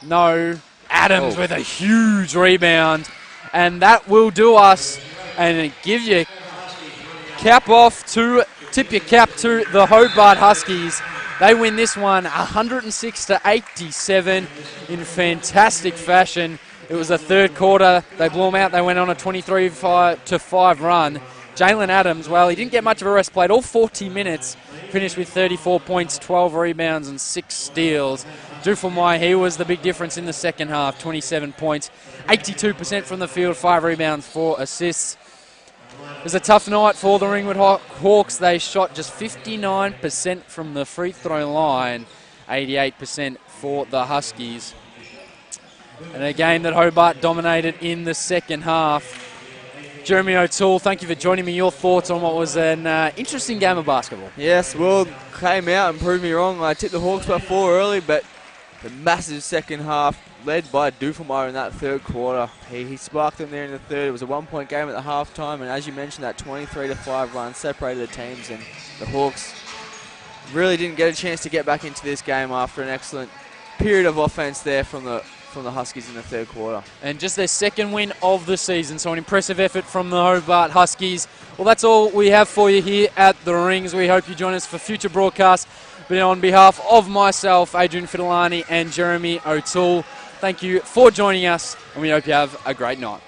No. Adams with a huge rebound. And that will do us. And give you cap off to, tip your cap to the Hobart Huskies. They win this one 106-87 in fantastic fashion. It was the third quarter. They blew them out. They went on a 23-5 run. Jalen Adams, well, he didn't get much of a rest, played all 40 minutes, finished with 34 points, 12 rebounds and 6 steals. Duffelmeyer, he was the big difference in the second half, 27 points, 82% from the field, 5 rebounds, 4 assists. It was a tough night for the Ringwood Hawks. They shot just 59% from the free throw line, 88% for the Huskies. And a game that Hobart dominated in the second half. Jeremy O'Toole, thank you for joining me. Your thoughts on what was an interesting game of basketball? Yes, well, came out and proved me wrong. I tipped the Hawks by 4 early, but the massive second half led by Duffelmeyer in that third quarter. He sparked them there in the third. It was a 1-point game at the halftime, and as you mentioned, that 23-5 run separated the teams, and the Hawks really didn't get a chance to get back into this game after an excellent period of offense there from the Huskies in the third quarter. And just their second win of the season, so an impressive effort from the Hobart Huskies. Well, that's all we have for you here at the Rings. We hope you join us for future broadcasts. But on behalf of myself, Adrian Fidelani and Jeremy O'Toole, thank you for joining us, and we hope you have a great night.